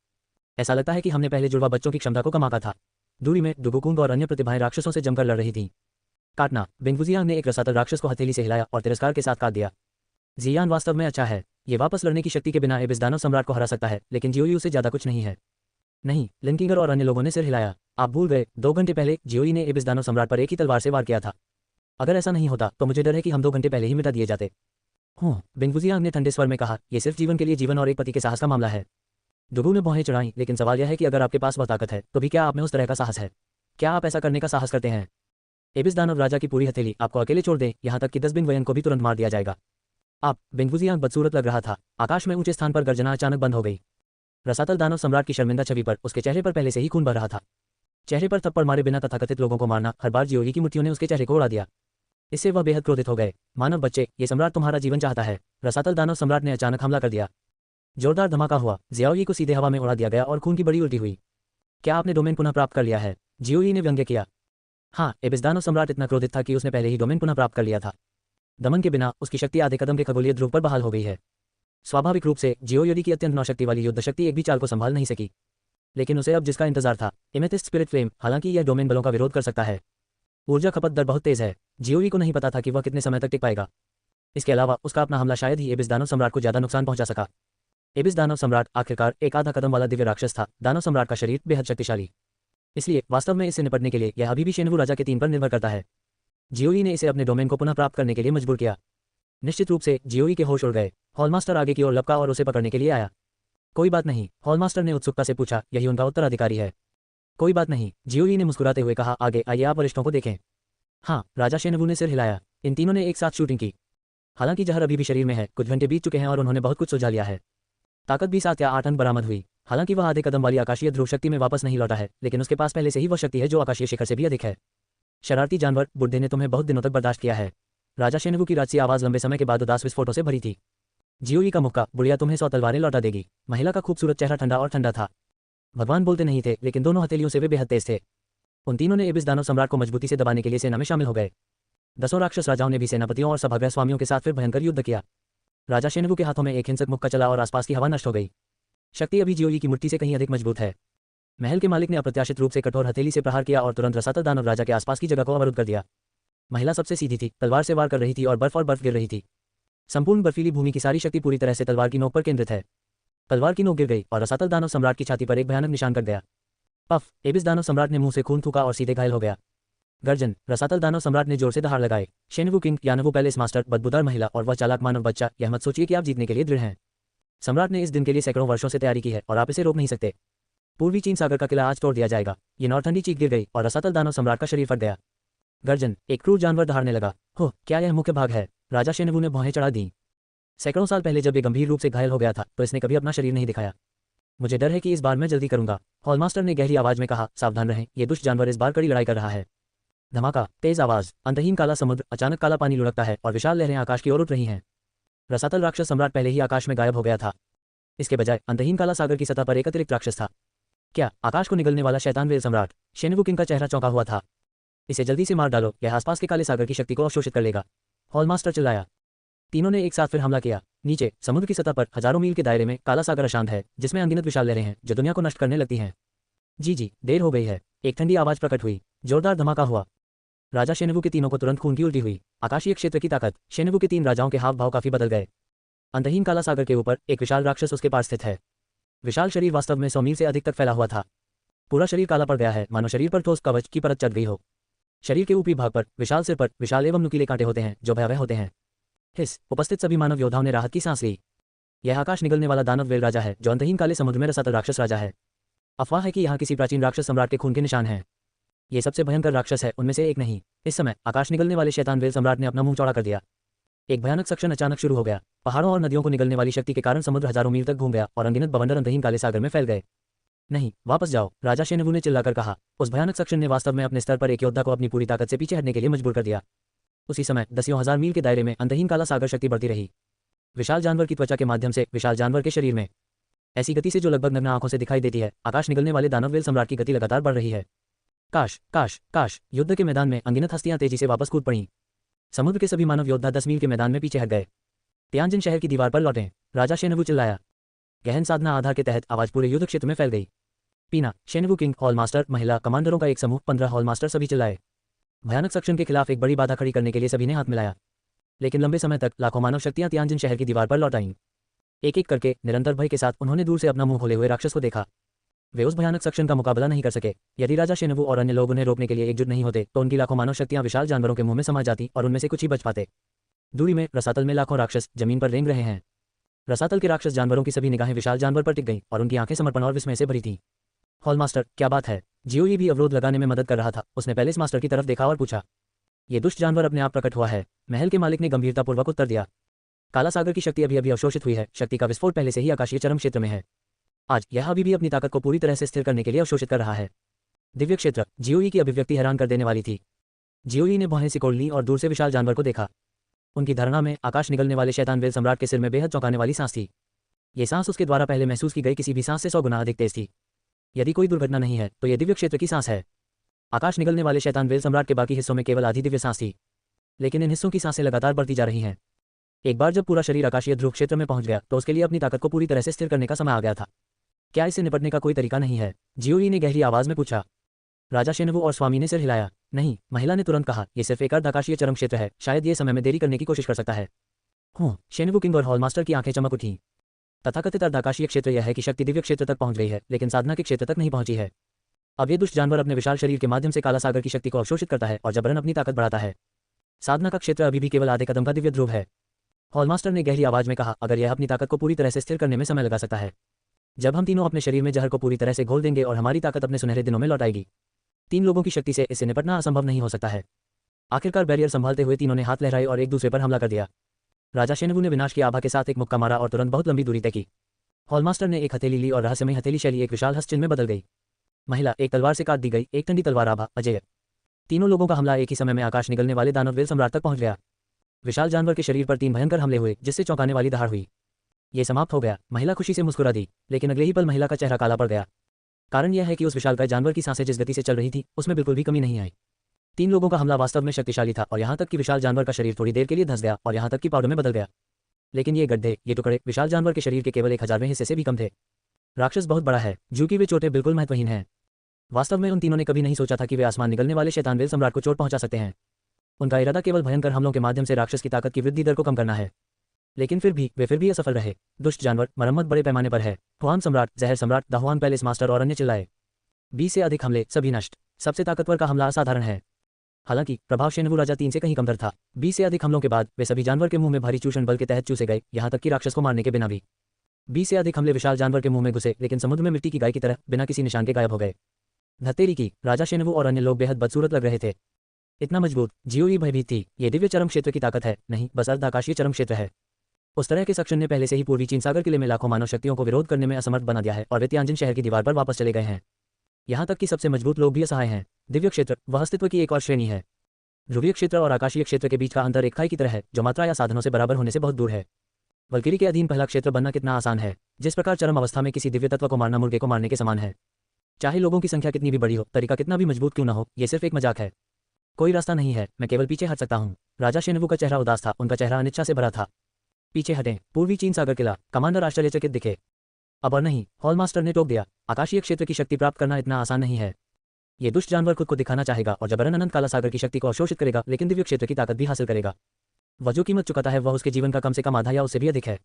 ऐसा लगता है कि हमने पहले जुड़वा बच्चों की क्षमता को कमाका था। दूरी में डुगुकुंग और अन्य प्रतिभाएं राक्षसों से जमकर लड़ रही थीं। काटना। बेंगुजियांग ने एक रसातल राक्षस को हथेली से हिलाया और तिरस्कार के साथ काट दिया। जियान वास्तव में अच्छा है। ये वापस लड़ने की शक्ति के बिना एबिस दानव सम्राट को हरा सकता है, लेकिन जियोई उसे ज्यादा कुछ नहीं है। नहीं। लिनकिंगर और अन्य लोगों ने सिर हिलाया। आप भूल गए, 2 घंटे पहले जियोई ने एबिस दानव सम्राट पर एक ही तलवार से वार किया था। अगर ऐसा नहीं होता तो मुझे डर है कि हम 2 घंटे पहले ही मिटा दिए जाते। बेंगुजियांग ने ठंडे स्वर में कहा, यह सिर्फ जीवन के लिए जीवन और एक पति के साहस का मामला है। डुगू ने भौहें चढ़ाई, लेकिन सवाल यह है कि अगर आपके पास वह ताकत है तो भी क्या आप में उस तरह का साहस है? क्या आप ऐसा करने का साहस करते हैं? एबिस दानव राजा की पूरी हथेली आपको अकेले छोड़ दे, यहाँ तक कि 10 बिन वयन को भी तुरंत मार दिया जाएगा। आप। बेंगुजियांग बदसूरत लग रहा था। आकाश में ऊंचे स्थान पर गर्जना अचानक बंद हो गई। रसातल दानव सम्राट की शर्मिंदा छवि पर उसके चेहरे पर पहले से ही खून बह रहा था। चेहरे पर थप्पड़ मारे बिना तथाकथित लोगों को मारना, हर बार जियोई की मुट्ठियों ने उसके चेहरे को उड़ा दिया। इससे वह बेहद क्रोधित हो गए। मानव बच्चे, ये सम्राट तुम्हारा जीवन चाहता है। रसातल दानव सम्राट ने अचानक हमला कर दिया। जोरदार धमाका हुआ। जियाओई को सीधे हवा में उड़ा दिया गया और खून की बड़ी उल्टी हुई। क्या आपने डोमेन पुनः प्राप्त कर लिया है? जियोई ने व्यंग्य किया। हाँ। एबिस दानव सम्राट इतना क्रोधित था कि उसने पहले ही डोमेन पुनः प्राप्त कर लिया था। दमन के बिना उसकी शक्ति आधे कदम के खगोलीय ध्रुव पर बहाल हो गई है। स्वाभाविक रूप से जियोई की अत्यंत नौशक्ति वाली युद्ध शक्ति एक भी चाल को संभाल नहीं सकी। लेकिन उसे अब जिसका इंतजार था, एमेथिस्ट स्पिरिट फ्लेम, हालांकि यह डोमेन बलों का विरोध कर सकता है। ऊर्जा खपत दर बहुत तेज है। जियोई को नहीं पता था कि वह कितने समय तक टिक पाएगा। इसके अलावा उसका अपना हमला शायद ही एबिस दानव सम्राट को ज्यादा नुकसान पहुंचा सका। एबिस दानव सम्राट आखिरकार एक आधा कदम वाला दिव्य राक्षस था। दानव सम्राट का शरीर बेहद शक्तिशाली, इसलिए वास्तव में इससे निपटने के लिए यह अभी भी शेनवू राजा के 3 पर निर्भर करता है। जियोई ने इसे अपने डोमेन को पुनः प्राप्त करने के लिए मजबूर किया। निश्चित रूप से जियोई के होश उड़ गए। हॉलमास्टर आगे की ओर लपका और उसे पकड़ने के लिए आया। कोई बात नहीं, हॉलमास्टर ने उत्सुकता से पूछा, यही उनका उत्तराधिकारी है? कोई बात नहीं, जियोई ने मुस्कुराते हुए कहा, आगे आइए, आप वरिष्ठों को देखें। हाँ। राजा शेनवू ने सिर हिलाया। इन तीनों ने एक साथ शूटिंग की। हालांकि जहर अभी भी शरीर में है, कुछ घंटे बीत चुके हैं और उन्होंने बहुत कुछ सुलझा लिया है। ताकत भी 7 या 8 अंक बरामद हुई। हालांकि वह आधे कदम वाली आकाशीय ध्रुव शक्ति में वापस नहीं लौटा है, लेकिन उसके पास पहले से ही वह शक्ति है जो आकाशीय शिखर से भी अधिक है। शरारती जानवर, बुढ़े ने तुम्हें बहुत दिनों तक बर्दाश्त किया है। राजा शेनवू की राजसी आवाज लंबे समय के बाद उदास विस्फोटों से भरी थी। जियोई का मुक्का, बुढ़िया तुम्हें 100 तलवारें लौटा देगी। महिला का खूबसूरत चेहरा ठंडा और ठंडा था। भगवान बोलते नहीं थे, लेकिन दोनों हथेलियों से वे बेहद तेज थे। उन तीनों ने एबिस दानव सम्राट को मजबूती से दबाने के लिए सेना में शामिल हो गए। 10 राक्षस राजाओं ने भी सेनापतियों और सभागृह स्वामियों के साथ फिर भयंकर युद्ध किया। राजा शेनवू के हाथों में एक हिंसक मुक्का चला और आसपास की हवा नष्ट हो गई। शक्ति अभी जियोई की मुट्ठी से कहीं अधिक मजबूत है। महल के मालिक ने अप्रत्याशित रूप से कठोर हथेली से प्रहार किया और तुरंत रसातल दानव राजा के आसपास की जगह को अवरुद्ध कर दिया। महिला सबसे सीधी थी, तलवार से वार कर रही थी और बर्फ गिर रही थी। संपूर्ण बर्फीली भूमि की सारी शक्ति पूरी तरह से तलवार की नोक पर केंद्रित है। तलवार की नोक गिर गई और रसातल दानव सम्राट की छाती पर एक भयानक निशान कट गया। पफ। एबिस दानव सम्राट ने मुंह से खून थूका और सीधे घायल हो गया। गर्जन। रसातल दानव सम्राट ने जोर से दहाड़ लगाए। शेनवू किंग, यानवू पैलेस मास्टर, बदबूदार महिला और वह चालाक मानव बच्चा, यह मत सोचिए कि आप जीतने के लिए दृढ़ हैं। सम्राट ने इस दिन के लिए सैकड़ों वर्षों से तैयारी की है और आप इसे रोक नहीं सकते। पूर्वी चीन सागर का किला आज तोड़ दिया जाएगा। ये नौठंडी चीख गिर गई और रसातल दानव सम्राट का शरीर फट गया। गर्जन। एक क्रूर जानवर दहाड़ने लगा। हो, क्या यह मुख्य भाग है? राजा शेनवू ने भौहें चढ़ा दी। सैकड़ों साल पहले जब ये गंभीर रूप से घायल हो गया था तो इसने कभी अपना शरीर नहीं दिखाया। मुझे डर है कि इस बार मैं जल्दी करूंगा, हॉलमास्टर ने गहरी आवाज में कहा। सावधान रहें, ये दुष्ट जानवर इस बार कड़ी लड़ाई कर रहा है। धमाका, तेज आवाज, अंतहीन काला समुद्र, अचानक काला पानी लुढ़कता है और विशाल लहरें आकाश की ओर उठ रही हैं। रसातल राक्षस सम्राट पहले ही आकाश में गायब हो गया था। इसके बजाय अंतहीन काला सागर की सतह पर एक अतिरिक्त राक्षस था। क्या आकाश को निगलने वाला शैतान वेल सम्राट? शेनवू किंग का चेहरा चौंका हुआ था। इसे जल्दी से मार डालो, यह आसपास के काले सागर की शक्ति को अवशोषित कर लेगा, हॉलमास्टर चिल्लाया। तीनों ने एक साथ फिर हमला किया। नीचे समुद्र की सतह पर हजारों मील के दायरे में काला सागर अशांत है, जिसमें अनगिनत विशाल लहरें हैं जो दुनिया को नष्ट करने लगती हैं। जी, देर हो गई है, एक ठंडी आवाज प्रकट हुई। जोरदार धमाका हुआ। राजा शेनवू के तीनों को तुरंत खून की उल्टी हुई। आकाशीय क्षेत्र की ताकत, शेनवू के तीन राजाओं के हाव भाव काफी बदल गए। अंतहीन काला सागर के ऊपर एक विशाल राक्षस उसके पास स्थित है। विशाल शरीर वास्तव में 100 मील से अधिक तक फैला हुआ था। पूरा शरीर काला पड़ गया है, मानो शरीर पर ठोस कवच की परत चढ़ गई हो। शरीर के ऊपरी भाग पर विशाल सिर पर विशाल एवं नुकीले कांटे होते हैं जो भयावह होते हैं। हिस उपस्थित सभी मानव योद्धाओं ने राहत की सांस ली। यह आकाश निगलने वाला दानव वेल राजा है जो अंतहीन काले समुद्र में रसातल राक्षस राजा है। अफवाह है कि यहाँ किसी प्राचीन राक्षस सम्राट के खून के निशान हैं। ये सबसे भयंकर राक्षस है, उनमें से एक नहीं। इस समय आकाश निगलने वाले शैतान वेल सम्राट ने अपना मुंह चौड़ा कर दिया। एक भयानक सक्शन अचानक शुरू हो गया। पहाड़ों और नदियों को निगलने वाली शक्ति के कारण समुद्र हजारों मील तक घूम गया और अनगिनत बवंडर अंतहीन काले सागर में फैल गए। नहीं, वापस जाओ, राजा शेनवू ने चिल्लाकर कहा। उस भयानक सक्शन ने वास्तव में अपने स्तर पर एक योद्धा को अपनी पूरी ताकत से पीछे हटने के लिए मजबूर कर दिया। उसी समय दसियों हजार मील के दायरे में अंतहीन काला सागर शक्ति बढ़ती रही। विशाल जानवर की त्वचा के माध्यम से विशाल जानवर के शरीर में ऐसी गति से जो लगभग नग्न आंखों से दिखाई देती है। आकाश निगलने वाले दानव वेल सम्राट की गति लगातार बढ़ रही है। काश काश काश, युद्ध के मैदान में अनगिनत हस्तियां तेजी से वापस कूद पड़ी। समुद्र के सभी मानव योद्धा 10 मील के मैदान में पीछे हट गए। तियानजिन शहर की दीवार पर लौटें, राजा शेनवू चिल्लाया। गहन साधना आधार के तहत आवाज पूरे युद्ध क्षेत्र में फैल गई। पीना, शेनवू किंग, हॉलमास्टर, महिला कमांडरों का एक समूह, 15 हॉलमास्टर सभी चिल्लाए। भयानक सक्शन के खिलाफ एक बड़ी बाधा खड़ी करने के लिए सभी ने हाथ मिलाया। लेकिन लंबे समय तक लाखों मानव शक्तियां तियानजिन शहर की दीवार पर लौट आईं। एक एक करके निरंतर भय के साथ उन्होंने दूर से अपना मुंह खोले हुए राक्षस को देखा। वे उस भयानक सक्शन का मुकाबला नहीं कर सके। यदि राजा शेनवू और अन्य लोग उन्हें रोकने के लिए एकजुट नहीं होते तो उनकी लाखों मानव शक्तियां विशाल जानवरों के मुंह में समा जाती और उनमें से कुछ ही बच पाते। दूरी में रसातल में लाखों राक्षस जमीन पर रेंग रहे हैं। रसातल के राक्षस जानवरों की सभी निगाहें विशाल जानवर पर टिक गईं और उनकी आंखें समर्पण और विस्मय से भरी थीं। हॉलमास्टर, क्या बात है? जियोई भी अवरोध लगाने में मदद कर रहा था। उसने पैलेस मास्टर की तरफ देखा और पूछा। ये दुष्ट जानवर अपने आप प्रकट हुआ है, महल के मालिक ने गंभीरतापूर्वक उत्तर दिया। काला सागर की शक्ति अभी अभी अवशोषित हुई है। शक्ति का विस्फोट पहले से ही आकाशीय चरम क्षेत्र में है। आज यह अभी भी अपनी ताकत को पूरी तरह से स्थिर करने के लिए अवशोषित कर रहा है। दिव्य क्षेत्र, जियोई की अभिव्यक्ति हैरान कर देने वाली थी। जियोई ने भौहें सिकोड़ लीं और दूर से विशाल जानवर को देखा। उनकी धारणा में आकाश निगलने वाले शैतान वेल सम्राट के सिर में बेहद चौंकाने वाली सांस थी। ये सांस उसके द्वारा पहले महसूस की गई किसी भी सांस से 100 गुना अधिक तेज थी। यदि कोई दुर्घटना नहीं है तो यह दिव्य क्षेत्र की सांस है। आकाश निगलने वाले शैतान वेल सम्राट के बाकी हिस्सों में केवल आधी दिव्य सांस थी, लेकिन इन हिस्सों की सांसें लगातार बढ़ती जा रही हैं। एक बार जब पूरा शरीर आकाशीय ध्रुव क्षेत्र में पहुंच गया तो उसके लिए अपनी ताकत को पूरी तरह से स्थिर करने का समय आ गया था। क्या इससे निपटने का कोई तरीका नहीं है? जियोई ने गहरी आवाज में पूछा। राजा शेनवू और स्वामी ने सिर हिलाया। नहीं, महिला ने तुरंत कहा। यह सिर्फ एक अर्ध आकाशीय चरम क्षेत्र है, शायद ये समय में देरी करने की कोशिश कर सकता है। शेनवू किंग और हॉलमास्टर की आंखें चमक उठीं। तथाकथित अर्धाकाशीय क्षेत्र यह है कि शक्ति दिव्य क्षेत्र तक पहुंच गई है, लेकिन साधना के क्षेत्र तक नहीं पहुंची है। अब ये दुष्ट जानवर अपने विशाल शरीर के माध्यम से काला सागर की शक्ति को अवशोषित करता है और जबरन अपनी ताकत बढ़ाता है। साधना का क्षेत्र अभी भी केवल आधे कदम का दिव्य ध्रुव है, हॉलमास्टर ने गहरी आवाज में कहा। अगर यह अपनी ताकत को पूरी तरह से स्थिर करने में समय लगा सकता है, जब हम तीनों अपने शरीर में जहर को पूरी तरह से घोल देंगे और हमारी ताकत अपने सुनहरे दिनों में लौट आएगी। 3 लोगों की शक्ति से इससे निपटना असंभव नहीं हो सकता है। आखिरकार बैरियर संभालते हुए तीनों ने हाथ लहराए और एक दूसरे पर हमला कर दिया। राजा शेनवू ने विनाश की आभा के साथ एक मुक्का मारा और तुरंत बहुत लंबी दूरी तय की। हॉलमास्टर ने एक हथेली ली और रहस्यमयी हथेली शैली एक विशाल हस्त चिन्ह में बदल गई। महिला, एक तलवार से काट दी गई, एक ठंडी तलवार आभा, अजय। तीनों लोगों का हमला एक ही समय में आकाश निगलने वाले दानव वेल सम्राट तक पहुंच गया। विशाल जानवर के शरीर पर 3 भयंकर हमले हुए, जिससे चौंकाने वाली दहाड़ हुई। ये समाप्त हो गया। महिला खुशी से मुस्कुरा दी, लेकिन अगले ही पल महिला का चेहरा काला पड़ गया। कारण यह है कि उस विशालकाय जानवर की सांसें जिस गति से चल रही थी उसमें बिल्कुल भी कमी नहीं आई। 3 लोगों का हमला वास्तव में शक्तिशाली था और यहाँ तक कि विशाल जानवर का शरीर थोड़ी देर के लिए धंस गया और यहाँ तक कि पाउडर में बदल गया। लेकिन ये गड्ढे, ये टुकड़े विशाल जानवर के शरीर के केवल 1000वें हिस्से से भी कम थे। राक्षस बहुत बड़ा है, झुकी हुई चोटें बिल्कुल महत्वहीन हैं। वास्तव में उन तीनों ने कभी नहीं सोचा था कि वे आसमान निगलने वाले शैतान वेल सम्राट को चोट पहुंचा सकते हैं। उनका इरादा केवल भयंकर हमलों के माध्यम से राक्षस की ताकत की वृद्धि दर को कम करना है, लेकिन वे फिर भी असफल रहे। दुष्ट जानवर, मरम्मत बड़े पैमाने पर है। हुआन सम्राट, जहर सम्राट, दाहुआन पैलेस मास्टर और अन्य चिल्लाए। 20 से अधिक हमले, सभी नष्ट। सबसे ताकतवर का हमला असाधारण है। हालांकि प्रभाव शेनवू राजा 3 से कहीं कमतर था। 20 से अधिक हमलों के बाद वे सभी जानवर के मुंह में भारी चूषण बल के तहत चूसे गए, यहाँ तक कि राक्षस को मारने के बिना भी। 20 से अधिक हमले विशाल जानवर के मुंह में घुसे, लेकिन समुद्र में मिट्टी की गाय की तरह बिना किसी निशान के गायब हो गए। धत्तेरी की, राजा शेनवू और अन्य लोग बेहद बदसूरत लग रहे थे। इतना मजबूत, जियोई भयभीत थी। ये दिव्य चरम क्षेत्र की ताकत है, नहीं बस अर्ध आकाशीय चरम क्षेत्र है। उस तरह के सक्शन ने पहले से ही पूर्वी चीन सागर किले में लाखों मानव शक्तियों को विरोध करने में असमर्थ बना दिया है और वे तियानजिन शहर की दीवार पर वापस चले गए हैं। यहाँ तक कि सबसे मजबूत लोग भी असहाय हैं। दिव्य क्षेत्र वह अस्तित्व की एक और श्रेणी है। ध्रुवीय क्षेत्र और आकाशीय क्षेत्र के बीच का अंतर एक खाई की तरह है जो मात्रा या साधनों से बराबर होने से बहुत दूर है। वल्किरी के अधीन पहला क्षेत्र बनना कितना आसान है, जिस प्रकार चरम अवस्था में किसी दिव्य तत्व को मारना मुर्गे को मारने के समान है। चाहे लोगों की संख्या कितनी भी बड़ी हो, तरीका कितना भी मजबूत क्यों न हो, यह सिर्फ एक मजाक है। कोई रास्ता नहीं है, मैं केवल पीछे हट सकता हूँ। राजा शेनवू का चेहरा उदास था, उनका चेहरा अनिच्छा से भरा था। पीछे हटें। पूर्वी चीन सागर किला। कमांडर आश्चर्यचकित दिखे। अब और नहीं, हॉलमास्टर ने टोक दिया। आकाशीय क्षेत्र की शक्ति प्राप्त करना इतना आसान नहीं है। ये दुष्ट जानवर खुद को दिखाना चाहेगा और जबरन अनंत काला सागर की शक्ति को अवशोषित करेगा, लेकिन दिव्य क्षेत्र की ताकत भी हासिल करेगा। वह जो कीमत चुकाता है वह उसके जीवन का कम से कम आधा या उससे भी अधिक है।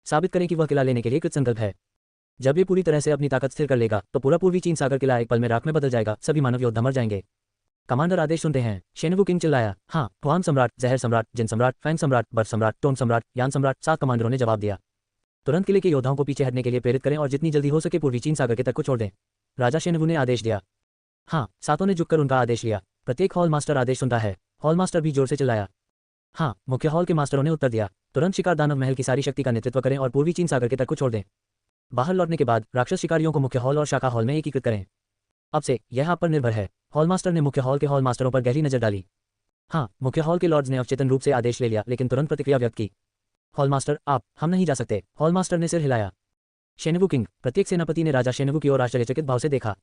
साबित करें कि वह किला लेने के लिए कृतसंकल्प है। जब ये पूरी तरह से अपनी ताकत स्थिर कर लेगा तो पूरा पूर्वी चीन सागर किला एक पल में राख में बदल जाएगा, सभी मानव योद्धा मर जाएंगे। कमांडर आदेश सुनते हैं। शेनवू किंग चिल्लाया। हाँ, हुआन सम्राट, जहर सम्राट, जिन सम्राट, फैंग सम्राट, बर्फ सम्राट, टोन सम्राट, यान सम्राट, 7 कमांडरों ने जवाब दिया। तुरंत किले के योद्धाओं को पीछे हटने के लिए प्रेरित करें और जितनी जल्दी हो सके पूर्वी चीन सागर के तट को छोड़ दें। राजा शेनवू ने आदेश दिया। हाँ, सातों ने झुककर उनका आदेश लिया। प्रत्येक हॉल मास्टर आदेश सुनता है। हॉल मास्टर भी जोर से चिल्लाया। हाँ, मुख्य हॉल के मास्टरों ने उत्तर दिया। तुरंत शिकार दानव महल की सारी शक्ति का नेतृत्व करें और पूर्वी चीन सागर के तट को छोड़ दें। बाहर लौटने के बाद राक्षस शिकारियों को मुख्य हॉल और शाखा हॉल में एकीकृत करें। अब से यह आप पर निर्भर है। हॉल मास्टर ने मुख्य हॉल के हॉल मास्टरों पर गहरी नजर डाली। हाँ, मुख्य हॉल के लॉर्ड्स ने अवचेतन रूप से आदेश ले लिया, लेकिन तुरंत प्रतिक्रिया व्यक्त की। हॉल मास्टर, हम नहीं जा सकते। हॉल मास्टर ने सिर हिलाया। शेनवू किंग। प्रत्येक सेनापति ने राजा शेनवू की ओर आश्चर्यचकित भाव से देखा।